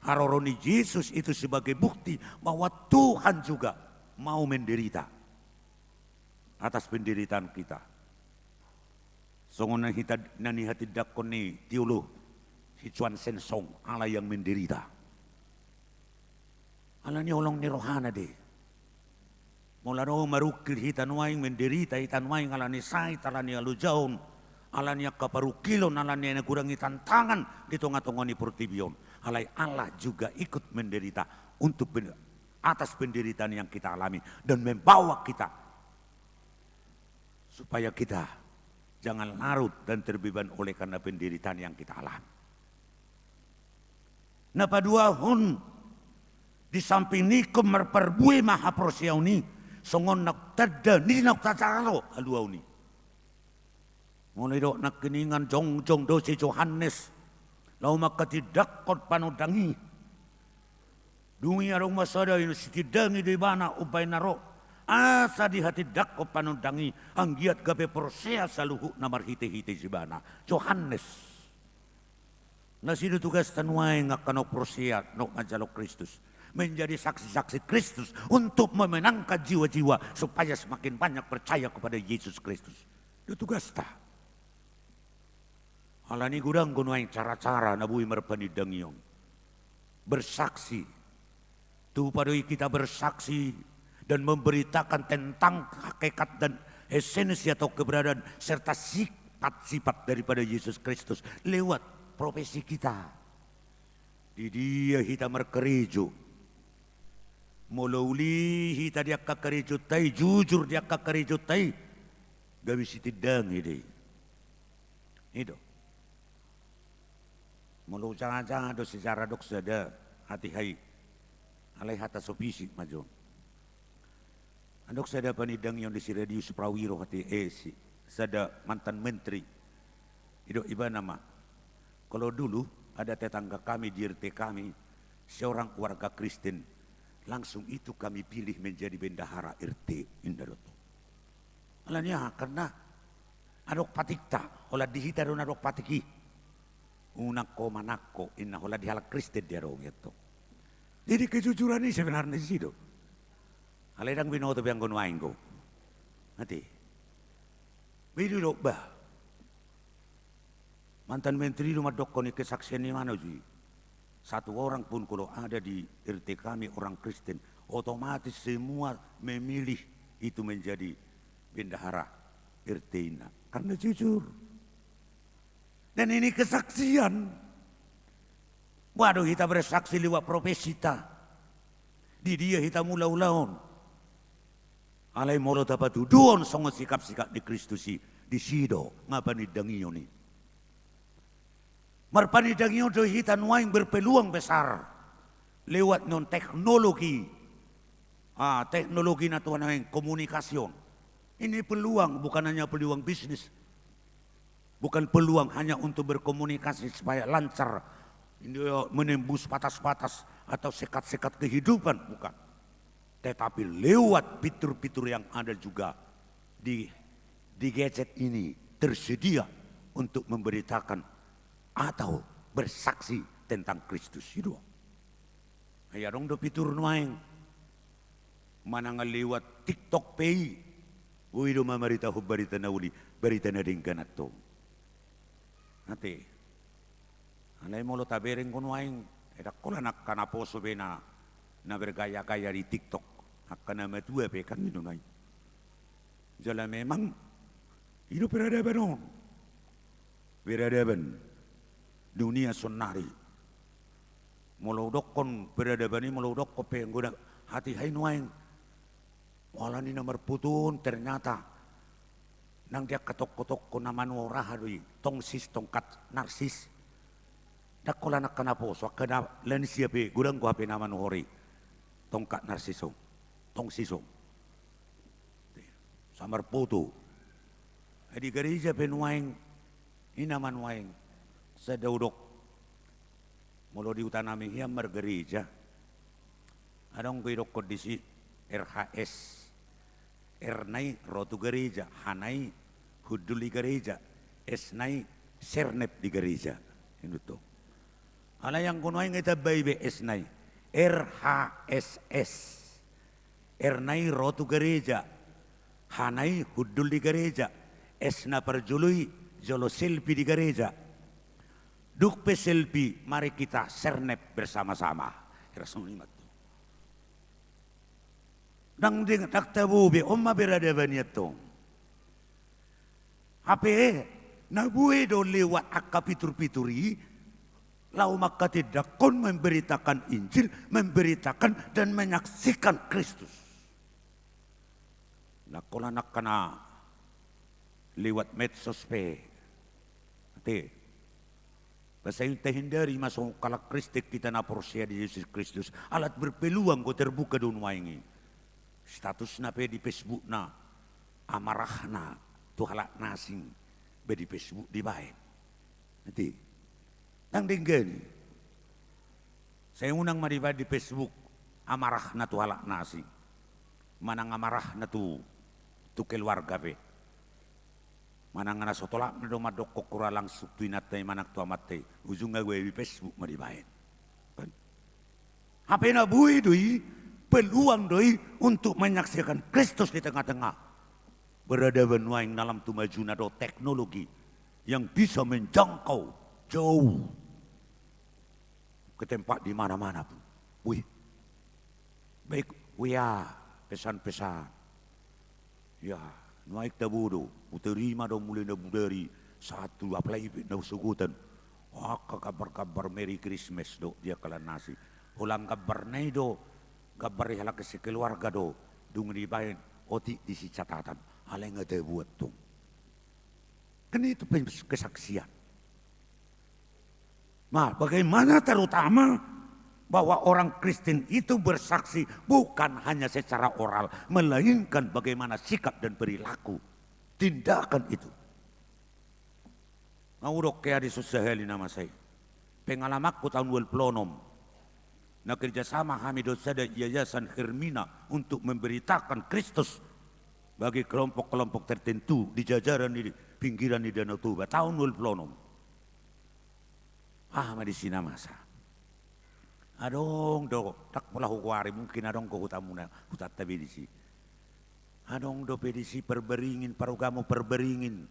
haroroni Yesus itu sebagai bukti bahwa Tuhan juga mau menderita atas penderitaan kita. Songon nani hati dakoni tiulo si Chuan Sensong Allah yang menderita. Allah ni olong ni rohana de. Mula no marukil hitan waing menderita hitan waing ala ni sai ala ni alujaon ala ni kaparukilon ala ni nagurangi tantangan di tengah-tengah ni pertibion. Alai Allah juga ikut menderita untuk atas penderitaan yang kita alami dan membawa kita supaya kita jangan larut dan terbeban oleh karena penderitaan yang kita alami. Napa dua hun di samping ni kemerperbui maha prosiau ni songon nak tada ni nak tatalo aluau ni. Mulai dok nak keningan jong dosi Johannes lau maka tidak kot panudangi. Dunia rumah sada ini sitidangi di mana ubai naro. Asa di hati dakko panudangi anggiat gape persea saluhu namar hite-hite sibana Johannes nasidu tugas tanuai ngakano persea nok majalok Kristus menjadi saksi-saksi Kristus untuk memenangkan jiwa-jiwa supaya semakin banyak percaya kepada Yesus Kristus. Itu tugas ta. Alani gudang gunuai cara-cara nabui merpanidangiong bersaksi tu padoi kita bersaksi dan memberitakan tentang hakikat dan esensi atau keberadaan serta sifat-sifat daripada Yesus Kristus lewat profesi kita. Di dia kita merkerejo. Mulauli kita dia kakerejo tai jujur dia kakerejo tai. Gawi sitidang ide. Itu. Mulau jangan-jangan do sejarah dok sada hati hai. Alai hata sopisi maju. Andok sada panidang yang di Radio Suprawiro hati sada mantan menteri. Itu iba nama. Kalau dulu ada tetangga kami di RT kami seorang warga Kristen, langsung itu kami pilih menjadi bendahara RT Indaroto. Alanya karena adok patikta, olah dihita ron adok patiki. Unako manako inna olah dihalak Kristen dia rong itu. Jadi kejujuran ini sebenarnya di situ. Aledang binoto biang gonuain ko. Nanti. Bidu bah. Mantan menteri rumah dokoni kesaksian ni mana ji. Satu orang pun kalau ada di RT kami orang Kristen, otomatis semua memilih itu menjadi bendahara RT ina. Karena jujur. Dan ini kesaksian. Waduh kita bersaksi lewat profesi ta. Di dia kita mula-ulaon. Alai molo dapat tuduhan songo sikap-sikap di Kristusi di sido ngapanidangiyo ni. Marpanidangiyo do hitan waing berpeluang besar lewat non teknologi. Teknologi na tuan ang komunikasyon. Ini peluang bukan hanya peluang bisnis. Bukan peluang hanya untuk berkomunikasi supaya lancar menembus batas-batas atau sekat-sekat kehidupan, bukan. Tetapi lewat fitur-fitur yang ada juga di gadget ini tersedia untuk memberitakan atau bersaksi tentang Kristus hidup. Ya dong do fitur nuaing manang lewat TikTok pay. Uido mamarita hubarita nauli barita na din kanato. Nanti alay mo lo tabereng kunuaing edak ko lanak kanaposo be na bergaya-gaya di TikTok. Akan nama tua pekan minunai. Jalan memang hidup peradaban on. Peradaban dunia sonari. Molodok kon peradaban ini molodok ko penggoda hati hai nuaing. Wala ni nomor putun ternyata nang dia ketok-ketok ko naman warahadui tongsis tongkat narsis. Dakola nak kanapo so kana lensia pe gudang ko hape naman hori tongkat narsiso. Tong siso. Samar putu. Di gereja penuaing inaman waing sedaudok. Mulu di utanami hiam bergereja. Adong kuidok kondisi RHS. Ernai rotu gereja, hanai hudul di gereja, esnai sernep di gereja. Itu tuh. Ala yang kuno yang kita bayi esnai, RHSS, ernai rotu gereja, hanai hudul di gereja, esna perjului jolo selfie di gereja. Dukpe selfie, mari kita sernep bersama-sama. Rasul lima tuh. Dang ding tak tabu be omma berada banyak tuh. Ape nabue do lewat akapitur-pituri, lau maka tidak kon memberitakan Injil, memberitakan dan menyaksikan Kristus. Nakola nakana lewat medsos pe. Ate, basta yung tahindari masong kalakristik kita na porsiya di Yesus Kristus, alat berpeluang ko terbuka doon waingi. Status na pe di Facebook na, amarah na, tuhalak nasing, be di Facebook di bahin. Nanti, nang dinggani, saya unang maribad di Facebook, amarah na tuhalak nasing, manang amarah na tu keluarga pe. Manang na sotolak na dumadok ko kuralang suktuin natay manak tu amatay, ujung nga di Facebook maribahin. Apa na buhay doi, peluang doi untuk menyaksikan Kristus di tengah-tengah. Berada benuaing dalam tumajuna do teknologi yang bisa menjangkau jauh ke tempat di mana-mana pun. Wih, baik, wia pesan-pesan. Ya, naik tabudo, uterima do mulai na budari satu apalagi na usugutan. Wah, kabar-kabar Merry Christmas do dia kalan nasi. Ulang kabar na do, kabar halak si keluarga do, dung di bayan oti di si catatan. Hal yang ada buat tuh. Kan itu kesaksian. Nah, bagaimana terutama bahwa orang Kristen itu bersaksi bukan hanya secara oral, melainkan bagaimana sikap dan perilaku, tindakan itu. Ngurok kaya di susaheli nama saya. Pengalamanku tahun 26. Na kerjasama kami dosa dan Yayasan Hermina untuk memberitakan Kristus bagi kelompok-kelompok tertentu di jajaran di pinggiran di Danau Toba tahun 26. Di sini masa. Adong do tak pula hukwari mungkin adong ko hutamuna hutat tabedisi. Adong do pedisi perberingin parugamu perberingin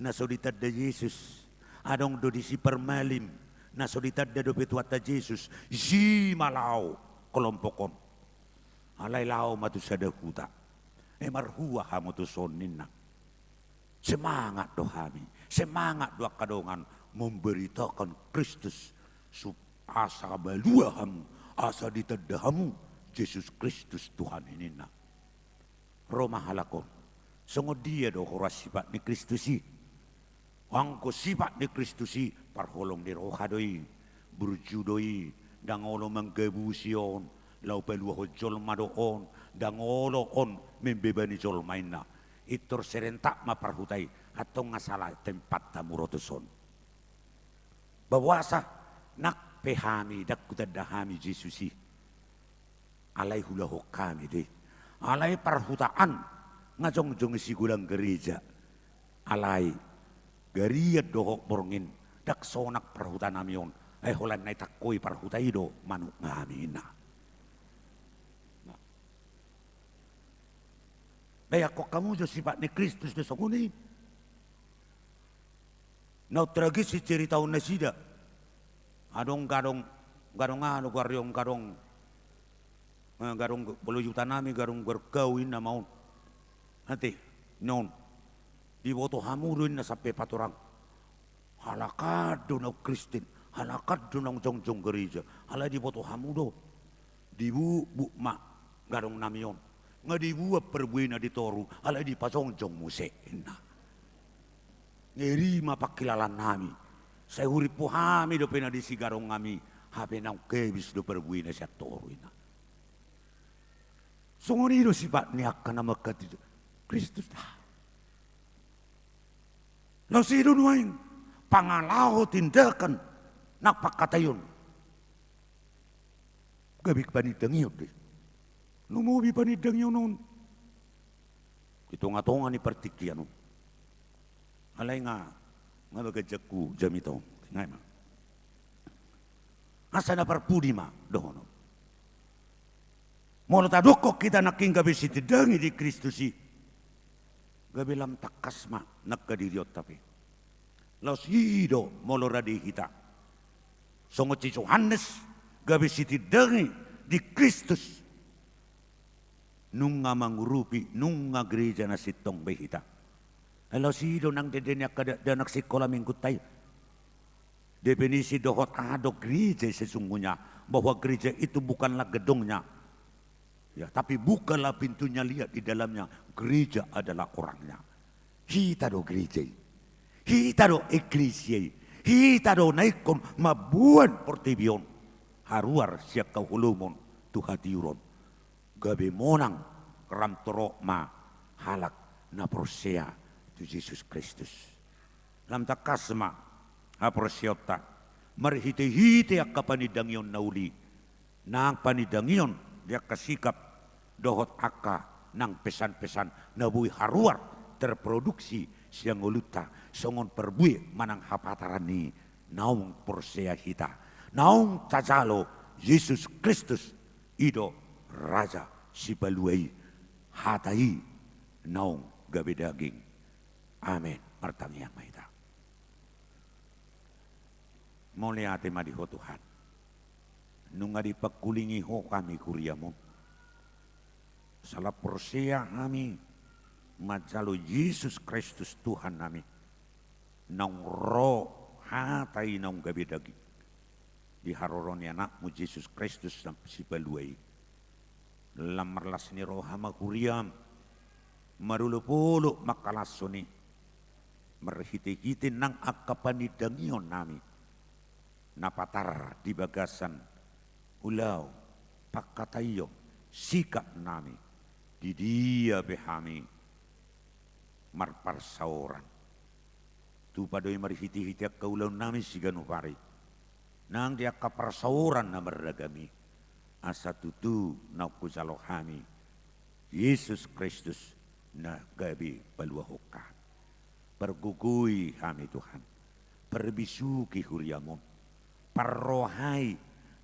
na soditad da Yesus. Adong do disi permalim na soditad da do petuata Yesus. Si malau kelompokon. Alay lao matu sada huta. Marhuwa hamu tu soninna. Semangat do kami, semangat do kadongan memberitakan Kristus asa baluaham, asa ditadahamu Yesus Kristus Tuhan ini na. Roma halakon, sungguh dia do horas sifat ni Kristusi. Angko sifat ni Kristusi parholong di rohadoi, berjudoi, dangolo menggebusion, lau peluah jol madoon, dangolo on membebani jol mainna. Itor serentak maparhutai atau ngasalah tempat tamurotuson. Bawasa nak pehami dak kutadahami Jesusi. Alai hulaho kami deh. Alai parhutaan ngajong-jong si gulang gereja. Alai gariat dohok borngin dak sonak parhutan amion. Holan nai takoi parhutai do manuk ngamina. Daya kok kamu jo sifat ni Kristus de sokuni. Nau tragis si cerita unesida. Adong garong anu garyong garong peluyutan nami garong berkawin na maun. Nanti non di boto hamurin na sampai paturang. Halakado na Kristen, halakado na jong gereja. Hala di boto hamudo. Di bu ma garong namion. Nga di buat perbuina di toru, ala di pasongjong museina. Ngeri mapakilalan nami. Saya hurip po hami do pena di sigarong kami, habe nang kebis do perbuina siya toru ina. Sungoni do sifat niyak ka na magkatid. Kristus dah. Lo si nuaing pangalaho tindakan napakatayon. Gabik panitang iyo deh. Lumubi panidang yun nun. Ito nga tonga ni partikiano. alay nga magagajagku jam ito. Ngay ma. Asa na parpudi ma dohono. Molo tadukok kita naking gabi si tidangi di Kristusi. Gabi lam takas ma nagkadiriot tapi. Laos hido molo radi kita. Songot si Yohanes gabi si tidangi di Kristus. Nung nga mangurupi, nung nga gereja na sitong behita. Laos hido nang dedenya kada danak sikola minggut tayo. Definisi dohot ado gereja sesungguhnya bahwa gereja itu bukanlah gedungnya, ya, tapi bukalah pintunya, lihat di dalamnya gereja adalah orangnya. Kita do gereja, kita do eklesia, kita do naikon mabuan portibion haruar siap kau hulumon tuhatiuron gabe monang ramtorok ma halak na prosea tu Yesus Kristus lam takasma aprosyota marhite-hite ak kapanidangyon nauli nang panidangyon dia kasikap dohot akka nang pesan-pesan nabuhi haruar terproduksi siang uluta songon perbuih manang hapataran ni naung porsea hita naung tajalo Yesus Kristus ido Raja Sibaluai hatai naung gabe daging amin martangi yang maita mulia ate madiho Tuhan nung adi pagkulingi ho kami kuriamo salah porsea kami majalo Yesus Kristus Tuhan nami nang ro hatai nang gabi daging di haroron anakmu Yesus Kristus sang sibaluai lamarlas ni rohama kuriam marulupulo makalasoni merhiti-hiti nang akapanidangyon nami napatar di bagasan ulau pakatayo sikap nami di dia behami marparsauran tu padoy marhiti-hiti ak kaulau nami siganupari nang dia kaparsauran na merdagami asa tutu na kusalohami Yesus Kristus na gabi paluahoka pergugui kami Tuhan perbisuki huriamon parrohai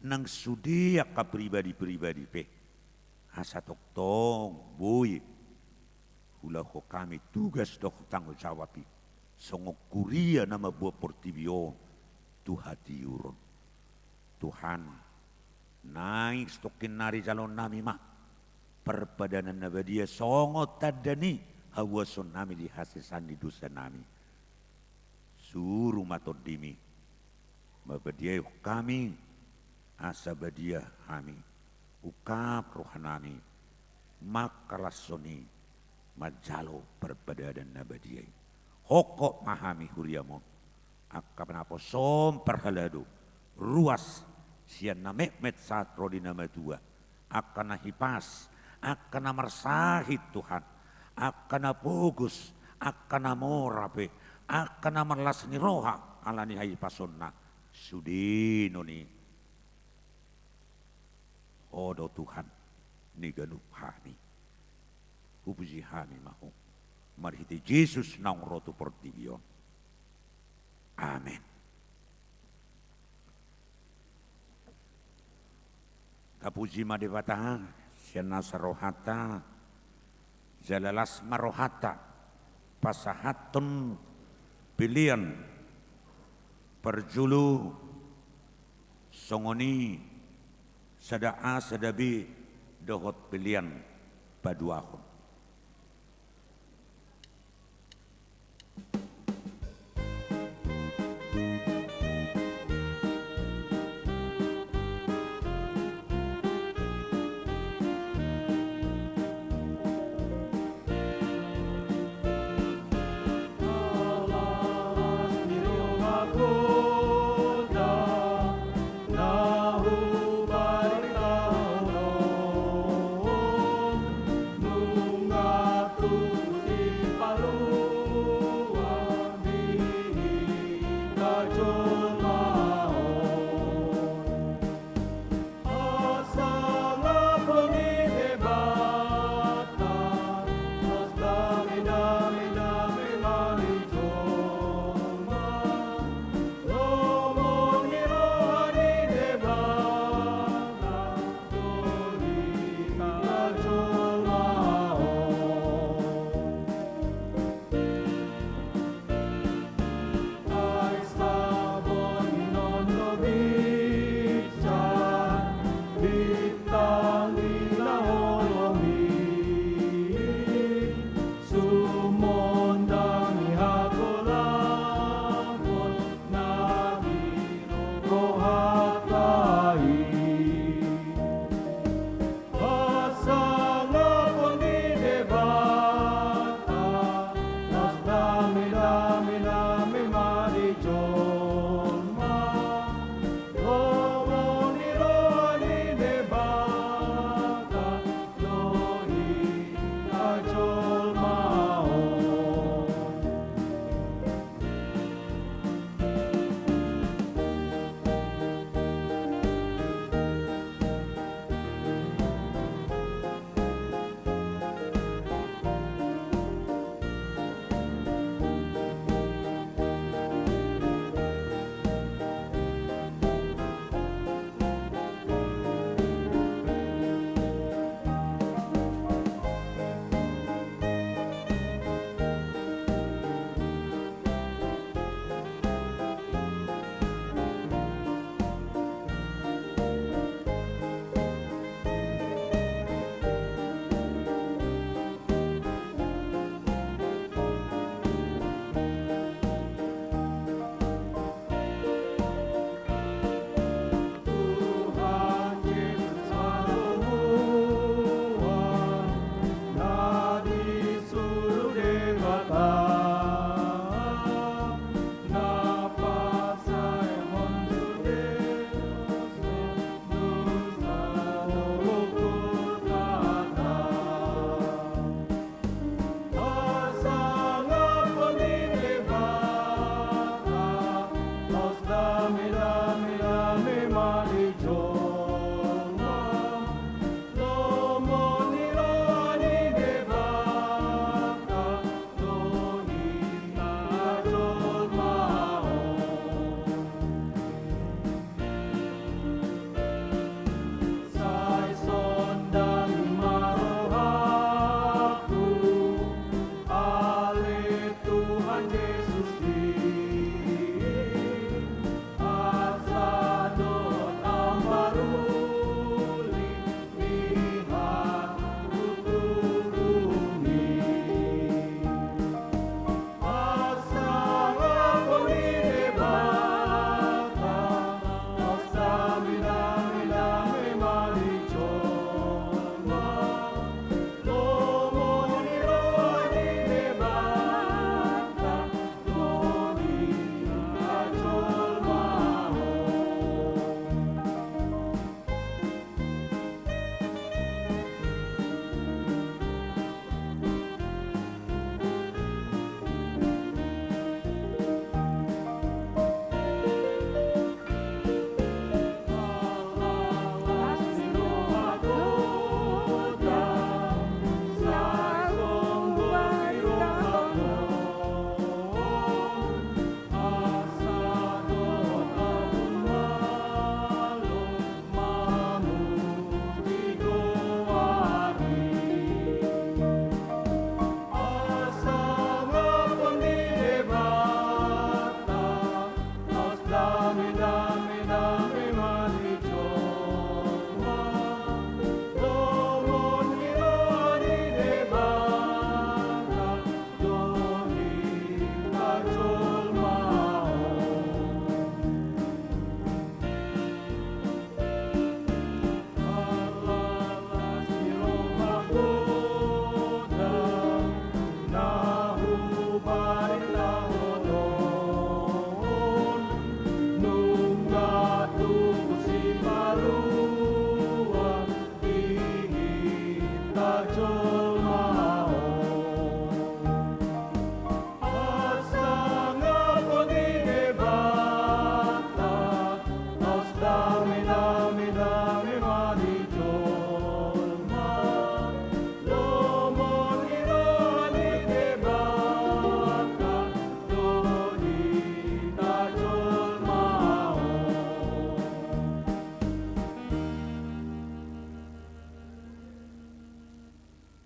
nang sudia ka pribadi-pribadi pe asa toktong boy hula ho kami tugas dok tanggung jawabi songok kuria nama buah portibio tuhati urun Tuhan naik stokin nari calon nami mak perpadanan nabadia songot tadani hawason nami di hasisan di dosa nami suruh matod dimi mabadia kami asa badia kami ukap rohanami makalasoni majalo perpadanan nabadia hokok mahami huriamon akapan apa som perhalado ruas sian na mekmet saat rodi nama dua akan nahipas akan namarsahit Tuhan akan napogus akan namorape akan namarlas ni roha alani hipasonna sudino ni odo Tuhan ni ganup hami upuji hami mahu marhiti Yesus nang rotu portibion amin. Kapuji madewata siana sarohata jalalas marohata pasahatun pilihan perjulu songoni sadaa sadabi dohot pilihan paduahon. Nahu balik tahun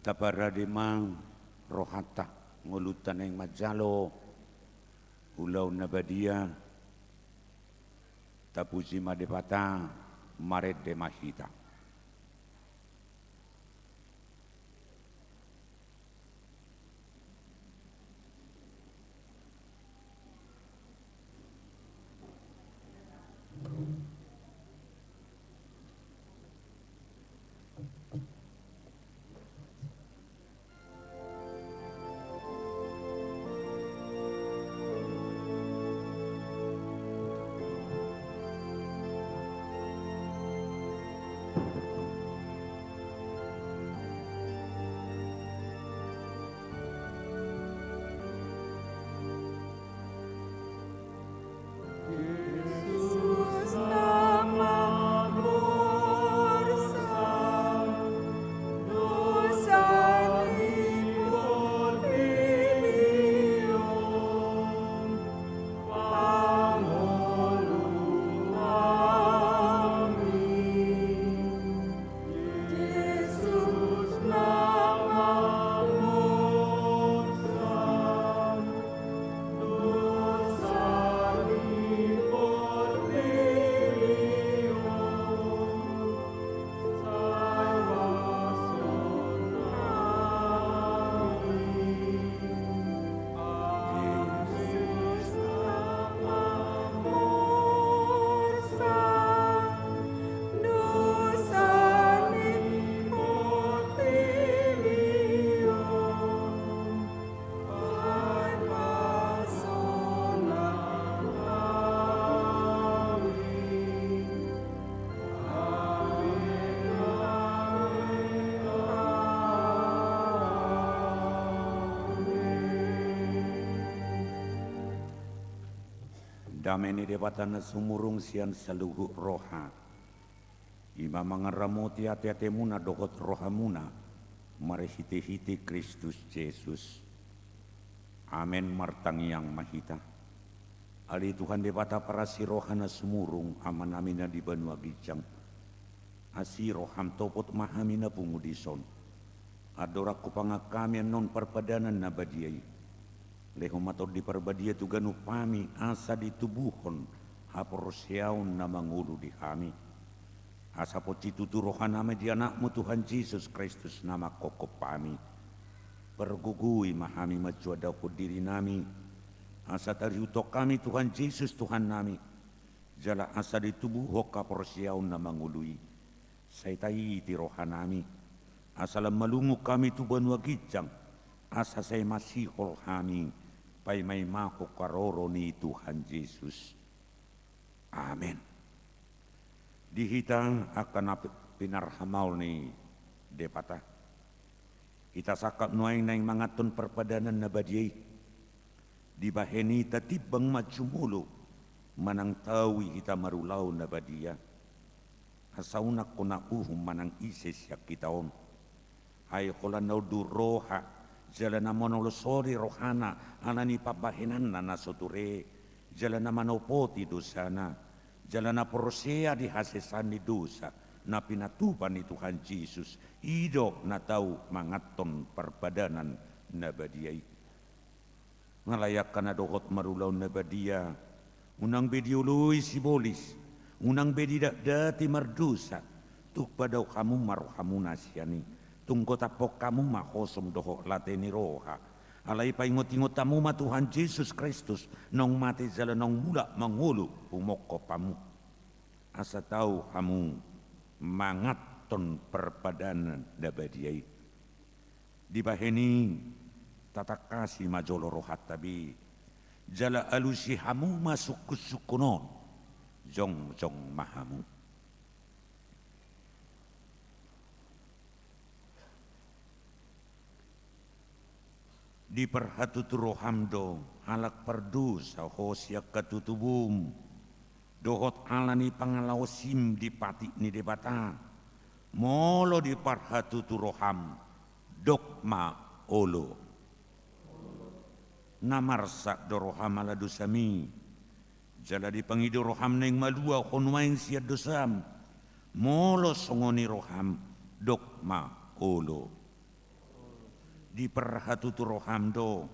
Tapara demang rohata ngulutan yang majalo ulau nabadia tapusi madepata maret de mahita. Dameni debatana sumurung sian saluhu roha. Ima mangaramoti ate-atemuna dohot rohamuna. Marehite-hite Kristus Yesus. Amen martang yang mahita. Ali Tuhan debata para si rohana sumurung amanamina di banua gijang. Asi roham topot mahamina pungudison. Adoraku pangakami non perpadanan nabadiai. Leho mator di parbadia tu ganu pami asa di tubuhon haporsiaun na mangulu di kami. Asa po citutu rohaname di anakmu Tuhan Yesus Kristus nama kokop pami. Pergugui mahami macuada po diri nami. Asa tariutok kami Tuhan Yesus Tuhan nami. Jala asa di tubuh haporsiaun na mangului. Saitai ti rohanami. Asa malungu kami tu banua gijang. Asa saya masih kami. Pai may maho karoro ni Tuhan Yesus. Amen. Dihitang akan pinarhamaw ni depata. Kita sakap nuay na yung mga ton perpadanan na badiyay. Di baheni tatibang majumulo manang tawi kita marulaw na badiya. Asaunak ko na manang isis yak kitaon. Ay kolan na duroha. Jalan na monolosori rohana anani pabahinan na soture. Jalan na manopoti dosana. Jalan na porosea di hasesan ni dosa na pinatupan ni Tuhan Yesus. Ido na tau mangaton perbadanan na badiyay. Ngalayak ka na dohot marulaw na badiya. Unang bediuluy sibolis. Unang bedidati mardusa. Tukpadaw kamu marohamu nasyani. Tungko tapok kamu mahosom doho lateni roha. Alay pa ingot-ingot tamu ma Tuhan Yesus Kristus. Nong mati jala nong mula mangulu pumoko pamu. Asa tahu kamu mangaton perpadanan dabadiai. Di baheni tata kasih majolo rohat tabi. Jala alusi hamu masuk kusukunon. Jong mahamu. Di perhatut rohamdo halak perdus hosyak katutubum dohot alani pangalawasim di pati ni debata molo di perhatut roham dokma olo namarsak doroham ala dosami jala di pangido roham neng malua konwaing siad dosam molo songoni roham dokma olo di perhatutu rohamdo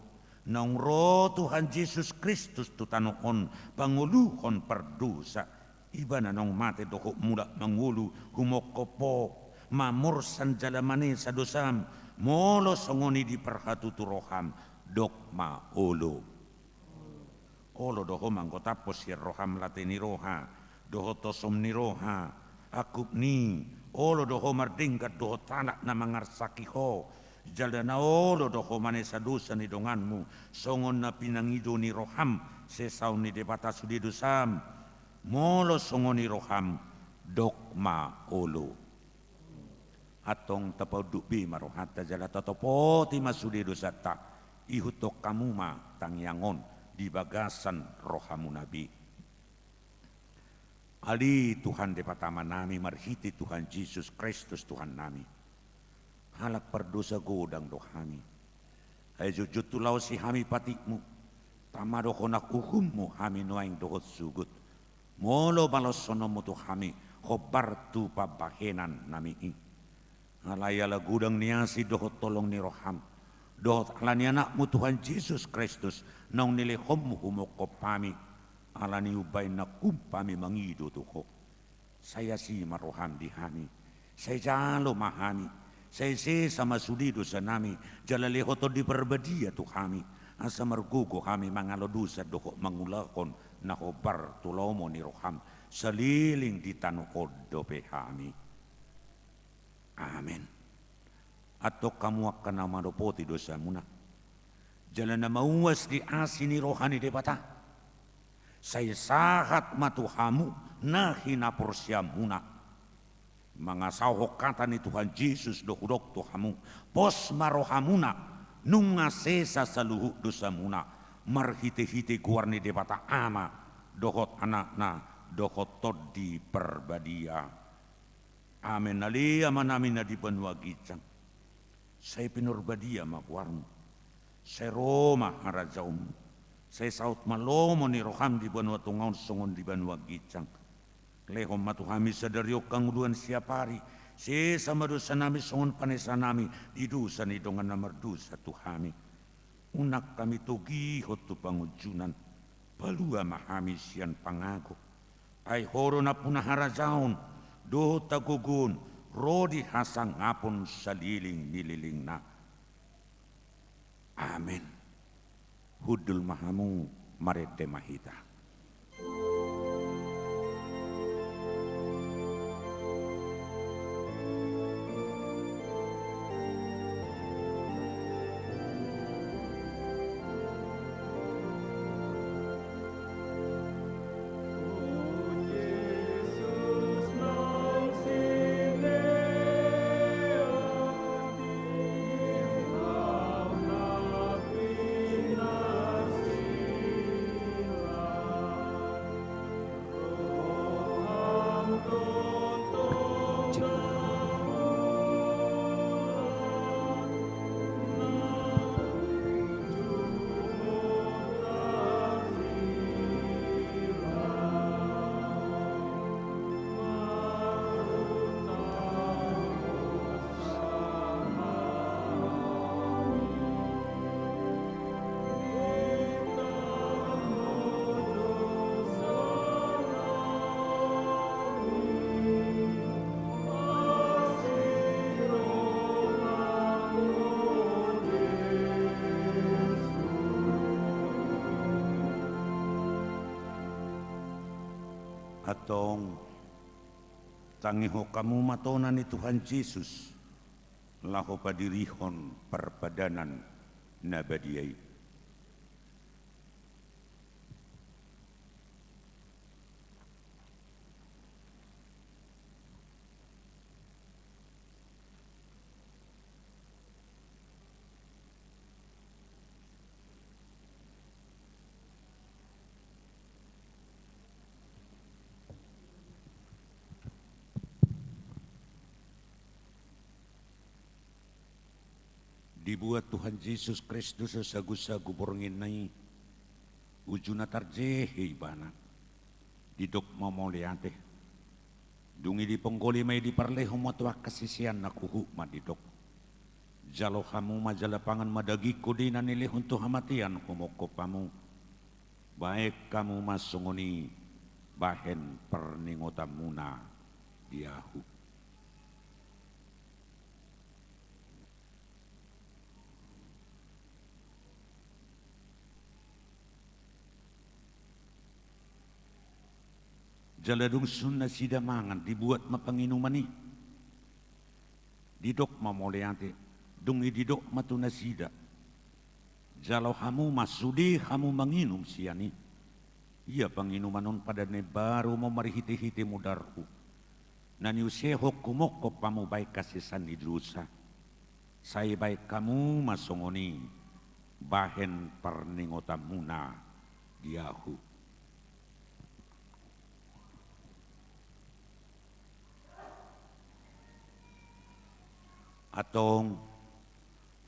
nang ro Tuhan Yesus Kristus tu tanokon panguluhon perdosa iba na nang mate doko mula mangulu humokopo mamursan jalamane sa dosam molo songoni di perhatutu roham dokma olo doho manggotapos si roham latini roha doho tosom ni roha akup ni olo doho mardingkat doho tanak na mangarsaki ho jalana olo doho manesa dosa ni donganmu songon na pinangido ni roham sesaw ni debata sudi dosam molo songon ni roham dokma olo atong tapaw dubi marohata jala tatopo ti masudi dosata ihutok kamu ma tangyangon di bagasan rohamu nabi. Ali Tuhan de patama nami marhiti Tuhan Yesus Kristus Tuhan nami. Halak perdosa godang dohami. Hai jujut tulau si hami patikmu. Tamado konak uhummu hami nuaing dohot sugut. Molo balos sonomu tu hami khobar tu pabahenan nami i. Alayala gudang niasi dohot tolong ni roham. Dohot alani anakmu Tuhan Yesus Kristus nang nilehom humokop pami alani ubay na kumpami mangido tuho. Saya si maroham dihami. Saya jalo mahami. Saya sama sudido sa nami. Jalaleho to di perbadia tu kami. Asa margugo kami mangalodusa doho mangulakon na hobar tulomo ni roham. Saliling di tanukod dope kami. Amen. Atau kamu akan nama dopoti dosa muna. Jalan nama uas di asini rohani debata. Saya sahat matuhamu nahina porsiamuna. Mangasahok kata ni Tuhan Yesus dohudok tuhamu. Pos marohamuna nunga sesa saluhu dosa muna. Marhite-hite guarni debata ama. Dohot anakna dohot todi perbadia. Amen. Alia manamina di benua gicang. Saya pinurbadia makwarmu. Saya Roma harajaum. Saya saut malomo ni roham di benua tungaun songon di benua gicang. Lehom matuhami sadariok kang uluan siapari. Saya sama dosa nami songon panesa nami. Di dosa ni dongan namar dosa tuhami. Unak kami togi hotu pangujunan. Palua mahami sian pangago. Ay horo na punah harajaun. Doho tagugun. Rodi hasang ngapon saliling nililing na. Amin. Hudul mahamu marete mahita. Atong tangiho kamu matonan ni Tuhan Yesus laho padirihon perpadanan nabadiyay. Dibuat Tuhan Yesus Kristus sa sagu borngin nai ujuna tarjehe ibana didok mamoliate dungi di penggoli may di parleho matwa kasisian nakuhu madidok Jalo hamu majalapangan madagi kudina nilih untuk hamatian kumokopamu. Baik kamu masunguni bahen perningotamuna diahu. Jaladung sunna sidamangan dibuat mapanginuman ni. Didok mamoleante, dung ididok matuna sida. Jalau hamu masudi hamu manginum siani. Ia panginumanon pada ne baru memarihiti-hiti mudarku. Nani useho kumoko pamu baik kasisan di dosa. Saya baik kamu masongoni bahen perningotamuna diahu. Atong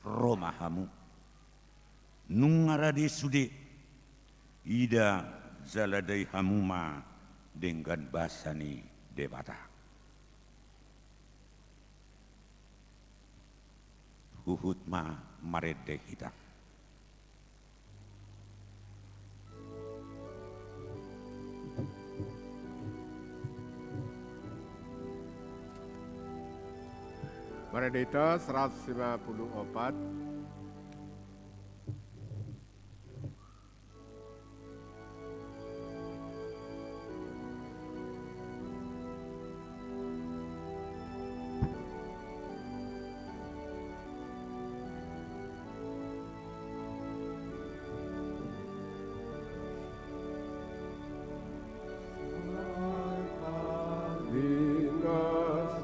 romahamu nungaradi sude ida zaladai hamuma dengan basani debata huhut ma marede kita Maredita 154. Lingas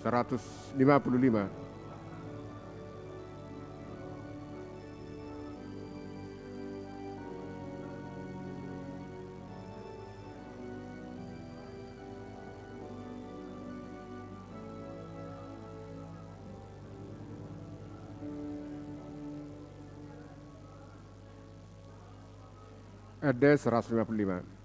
155. Ada 155.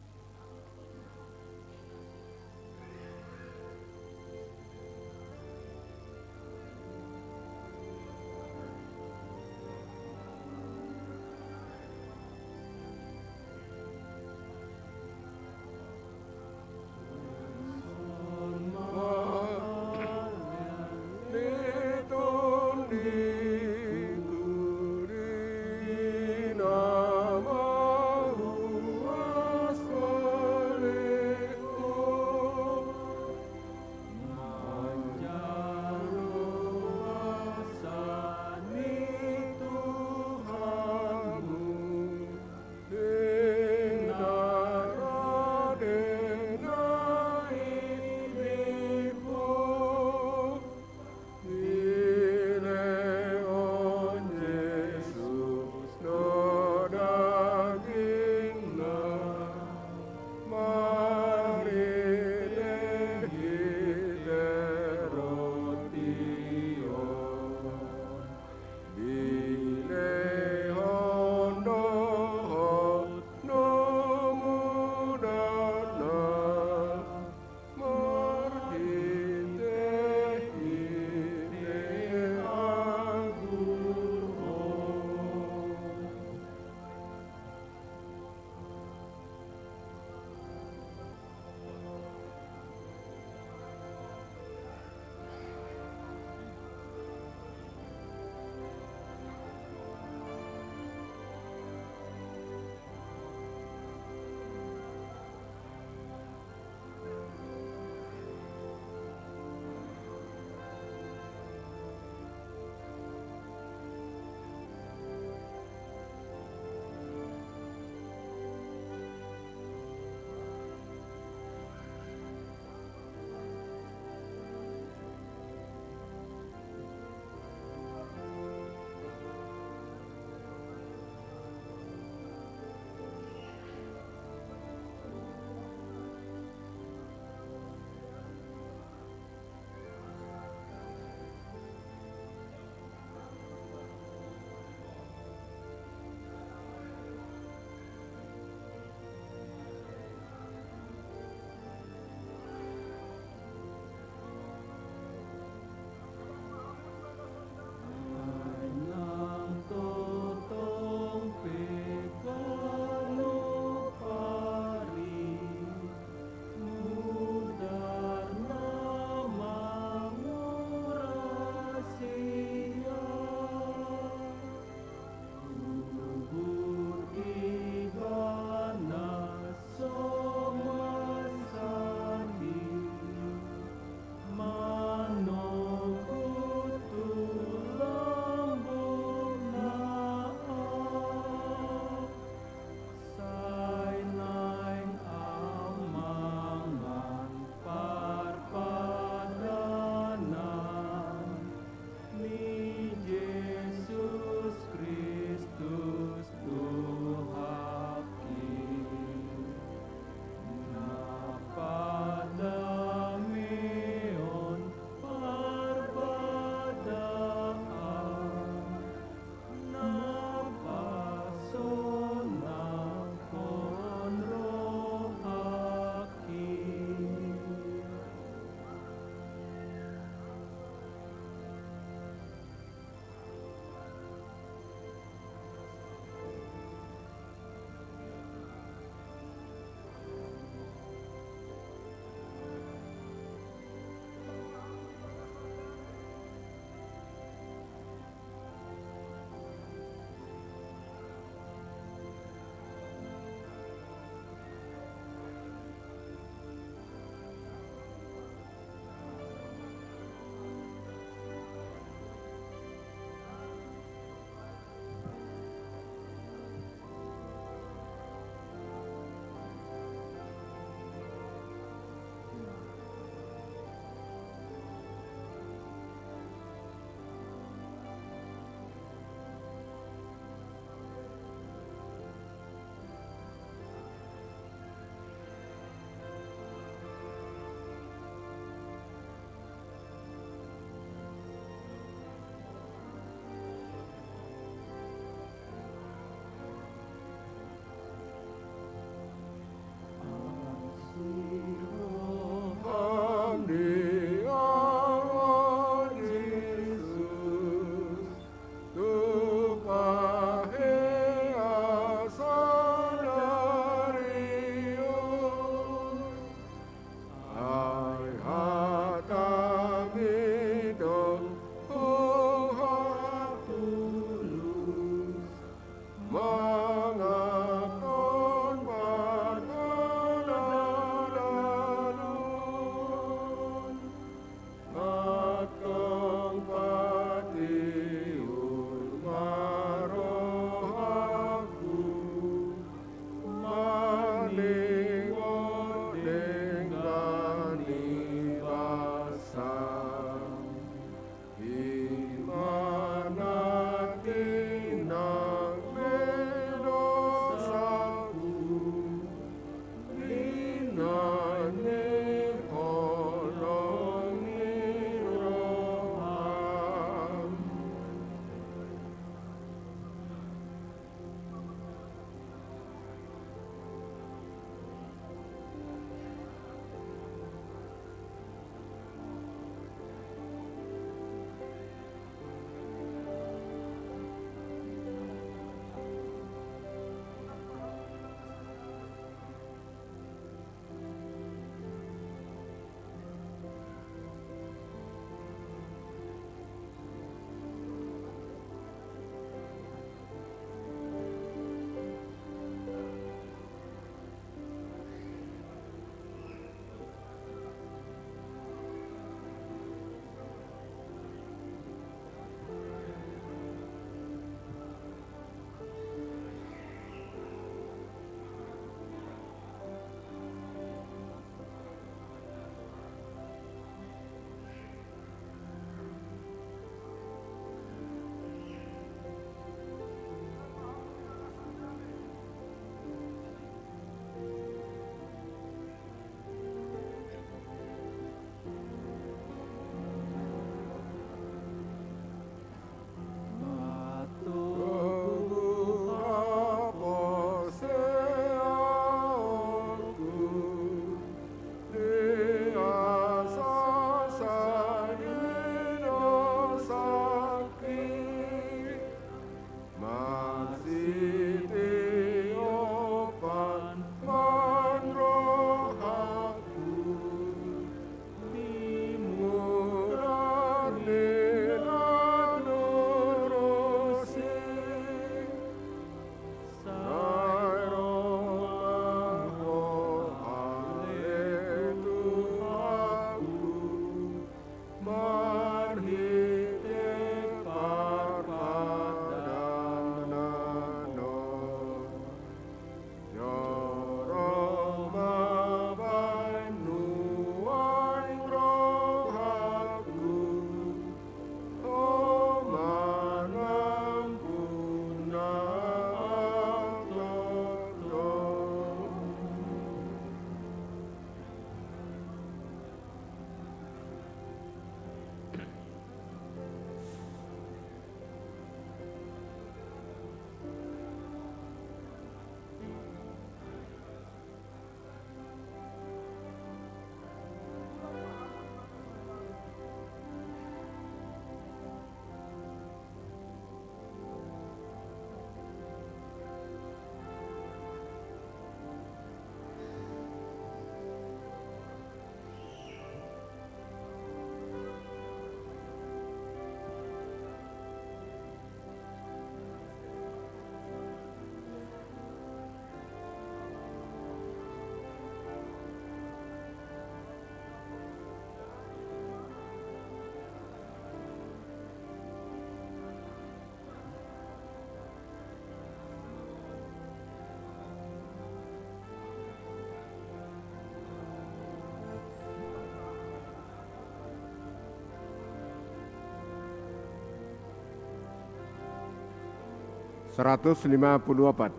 154. 154.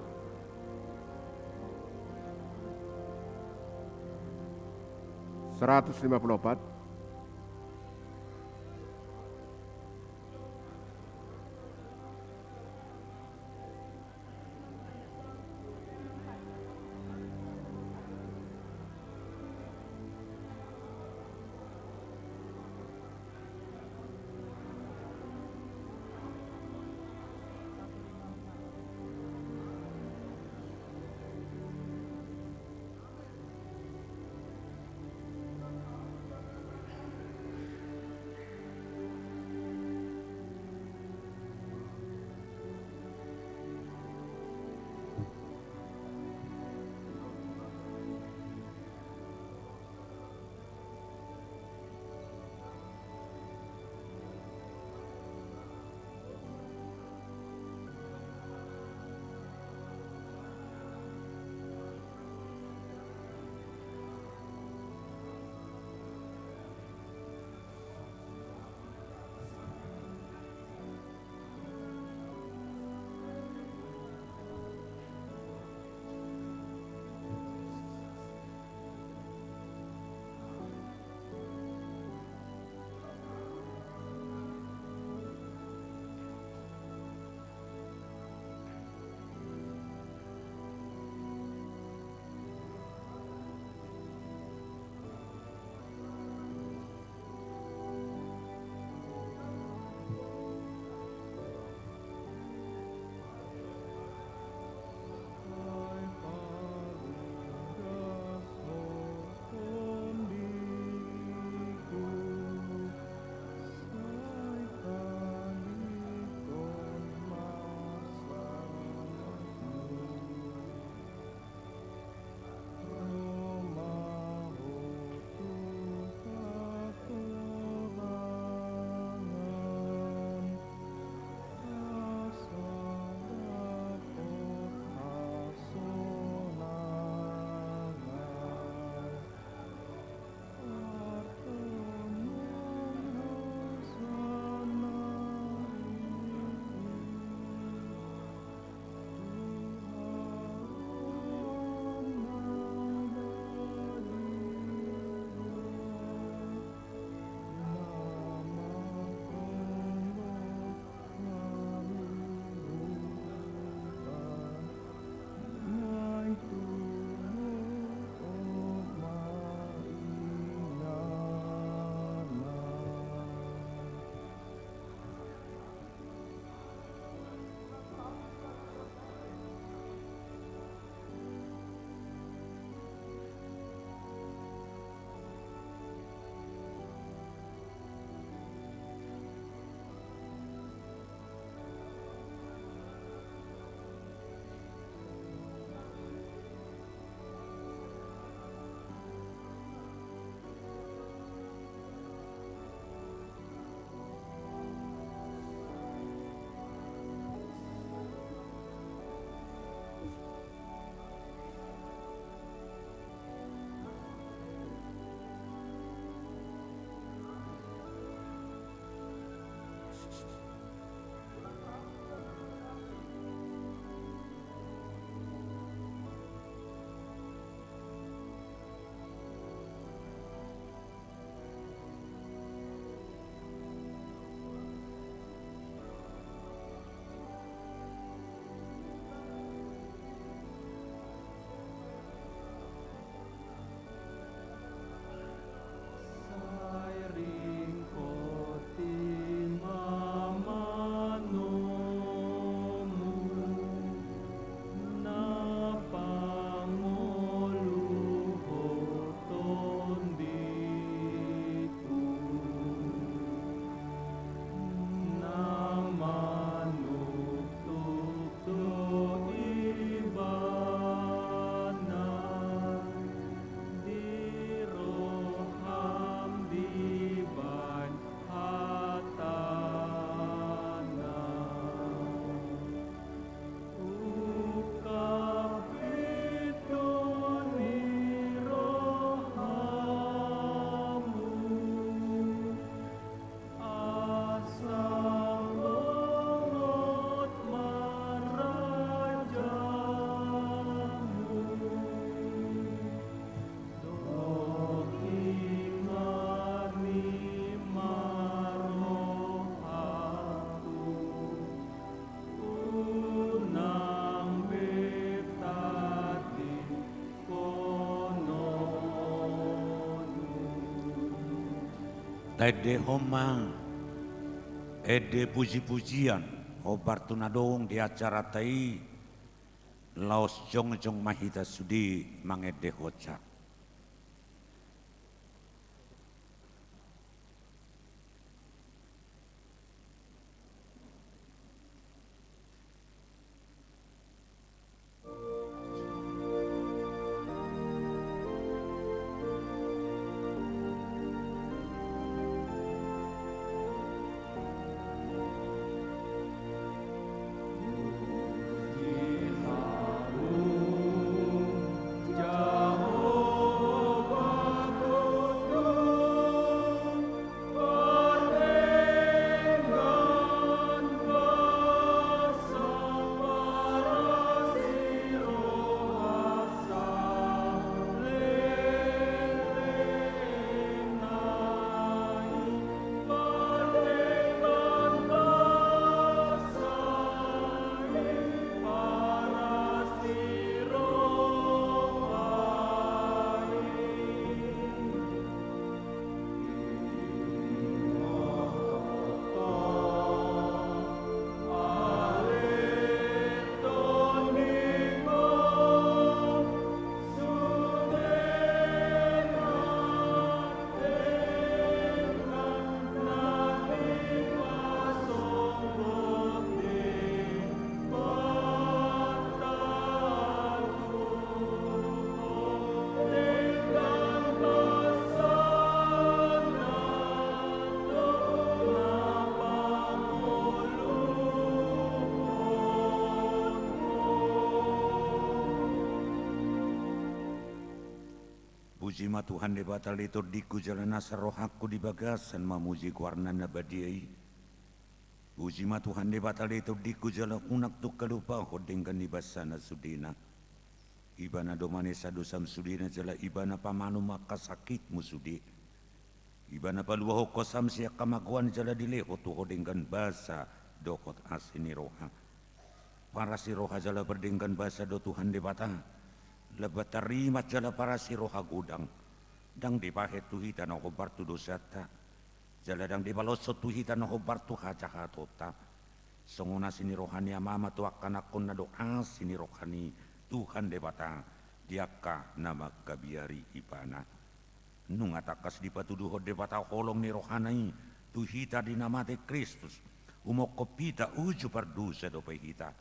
155. Tede homa, ede puji-pujian, obar tunadong di acara tai, laos jong-jong mahita sudi mangede hocak. Puji ma Tuhan di batal itu diku jalan asa rohaku di bagasan mamuji kuarna nabadiai. Puji ma Tuhan di batal itu diku jalan unak tu kalupa hodengkan di basana sudina. Ibana domane sadusam sudina jala ibana pamanu maka sakit musudi. Ibana palua hokosam siya kamaguan jala dileho tu hodengkan basa dokot asini roha. Para si roha jala berdengkan basa do Tuhan di batal. Lebat terima jala para si roha gudang. Dang dipahet tuhita na hobar tu dosata. Jala dang dibalosot tuhita na hobar tu haja hatota. Songona sini rohani amama tu akan akon na doa sini rohani Tuhan debata. Diaka nama kabiari ipana. Nung atakas di patuduh debata holong ni rohanai. Tuhita di nama de Kristus. Umokopita uju pardusa do pahita.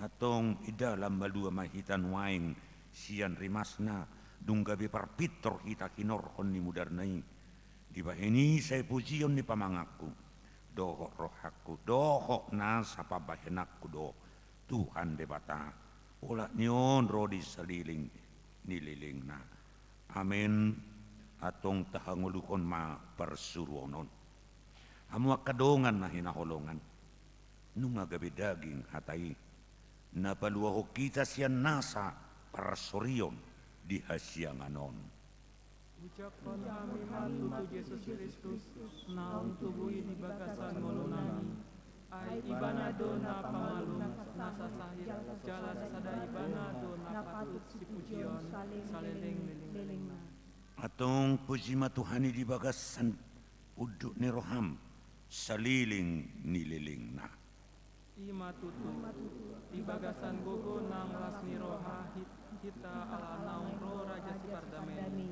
Atong idalam balua mahitan waing. Sian rimasna dunggabi parpitor hita kinorhon ni mudarnai. Di baheni saya pujion ni pamangaku. Doho rohaku, doho nasa pabahenakku do. Tuhan debata. Ola nyon rodi saliling nililing na. Amin. Atong tahangulukon ma persuruonon. Amuak kadongan na hinaholongan. Nunga gabi daging hatai. Napaluaho kita siyan nasa parasorion di hasyanganon. Ucapkan kami matutu Yesus Kristus, naung tubuhi di bagasan molunami. Ai ibana do na pamalum, nasa sahid, jala sada ibana do na patut si pujion, saleleng liling. Atong puji matuhani di bagasan uduk ni roham, saliling nililing na. Ima tutu, di bagasan gogo nang lasni roha hita ala naung ro raja si pardameni.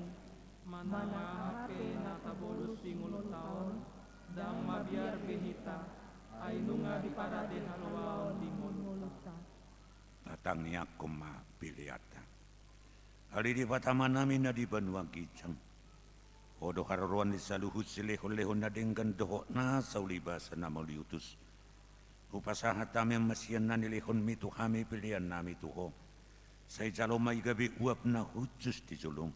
Mana hake na tabolus pingulu taon, dang mabiar behita, ay nunga di parade haluaon di muluta. Tatang niya kuma piliata. Ali di patama namin na di Banua Gijang. Odo hararuan di saluhut sileho-leho na denggan doho na sa ulibasan na mauliutus. Upasahat kami masyan na nilihon mito kami pilihan nami tuho. Say jalo may gabi uap na hujus di julong.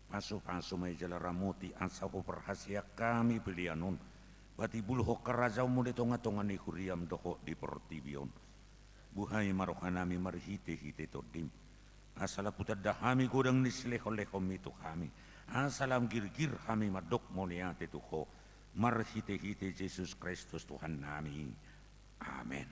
Paso-paso may jala ramuti ansa ko perhasia kami pilihan nun. Bati buluho karajaw mo dito nga tongan ni huriam doho di portibion. Buhay marokan nami marhite-hite to dim. Asala putad kami gudang nisleho-leho mito kami. Asalam girgir kami madok mo niyate tuho. Marhite-hite Jesus Kristus Tuhan nami. Amen.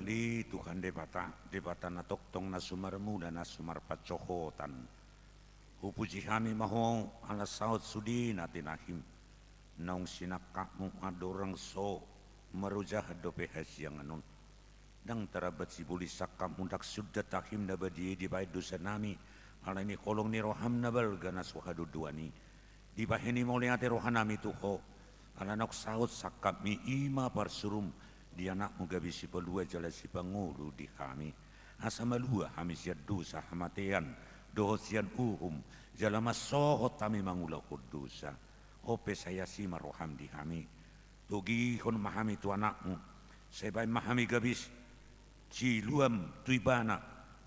hali Tuhan debata na toktong na sumarmu dan na sumarpacohotan. Hupuji kami maho ala saut sudi na tinahim. Naung sinakak mong adorang so marujah dope hasyang anon. Dang tarabat si buli sakam mundak sudah tahim na badi di bayi dosa nami. Ala ini kolong ni roham na balga na suhadu duani. Di bahini mo liate rohanami tuho. Ala nok saut sakam mi ima parsurum. Di anak muga bisi pelua jala si pangulu di kami. Asa malua kami siat dosa hamatian. Doho sian uhum. Jala masohot kami mangula dosa. Hope saya si maroham di kami. Tugi kon mahami tu anakmu. Sebab mahami gabis. Ciluam tuibana.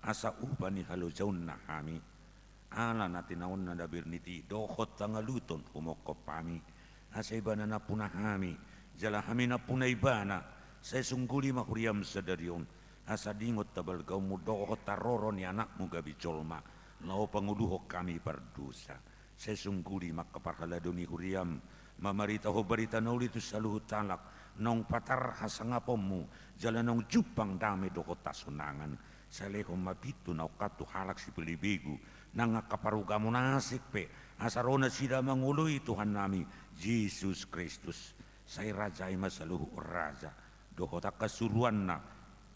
Asa upani halo jaun na kami. Ala natinaon na dabir niti. Dohot tangaluton humokop kami. Asa ibana na punah kami. Jala kami na punah ibana. Saya sungguli mahuriam sedarion. Asa dingot tabal kau mudohot taroron ni anakmu gabi colma. Lau panguluhok kami berdosa. Saya sungguli makaparhala doni huriam. Mamarita ho barita nauli tu saluhu talak. Nong patar hasangapomu. Jalan nong jupang dame dohot tasunangan. Saya leho mabitu nau katu halak si pelibigu. Nanga kaparugamu nasik pe. Asarona sida mangului Tuhan nami. Yesus Kristus. Saya rajai masaluhu raja. Dohota kasuruan na.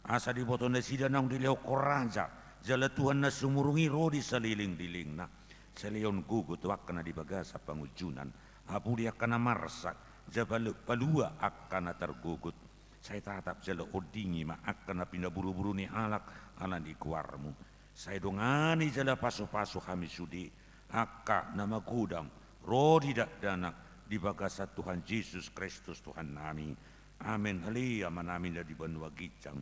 Asa di boto na sida nang dileo koraja. Jala Tuhan na sumurungi rodi sa liling-liling na. Sa leon gugut wak na di bagasa pangujunan. Apuli akan na marsak. Jabalu palua akan na tergugut. Saya tatap jala odingi ma akan na pinaburu-buru ni halak ala di kuarmu. Saya dongani jala pasu-pasu kami sudi. Akka na magudam. Rodi dak danak di bagasa Tuhan Yesus Kristus Tuhan nami. Amin. Halia manamin na di banwa gicang.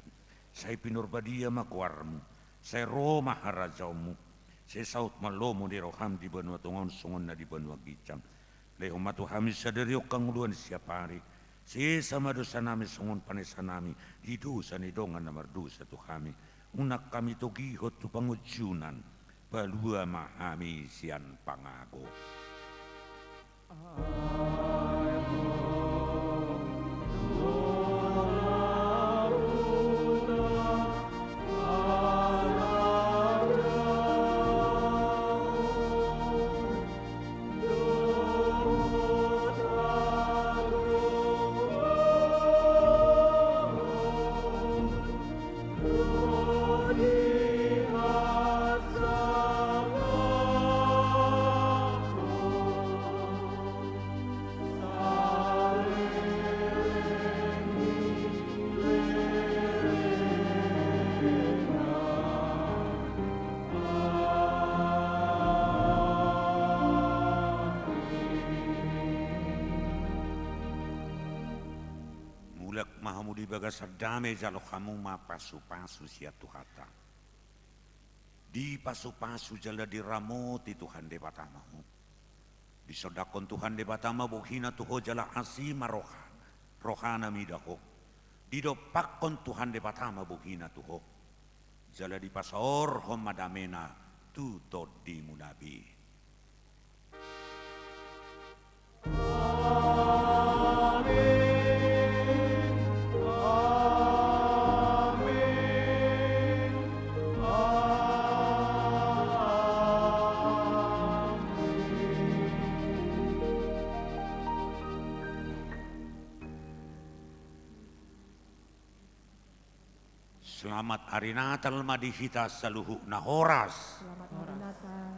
Say pinurbadia makuarmu. Say Roma harajawmu. Say saut malomo di roham di banwa tungon sungon na di banwa gicang. Leho matuhami sadariok kang uluan siapari. Say sama dosa nami sungon panesa nami. Di dosa ni dongan na mardosa tu kami. Unak kami to gihot tu pangujunan. Balua mahami sian pangago. Mahamudi bagasar dame jalo kamu ma pasu-pasu sia tuhata. Di pasu-pasu jala diramoti Tuhan de batamahu. Di sodakon Tuhan de batama buhina tuho jala asima rohana midaho. Di dopakon Tuhan de batama buhina tuho. Jala di pasor homadamena tuto di munabi. Selamat hari Natal madihita saluhu na horas. Selamat hari Natal.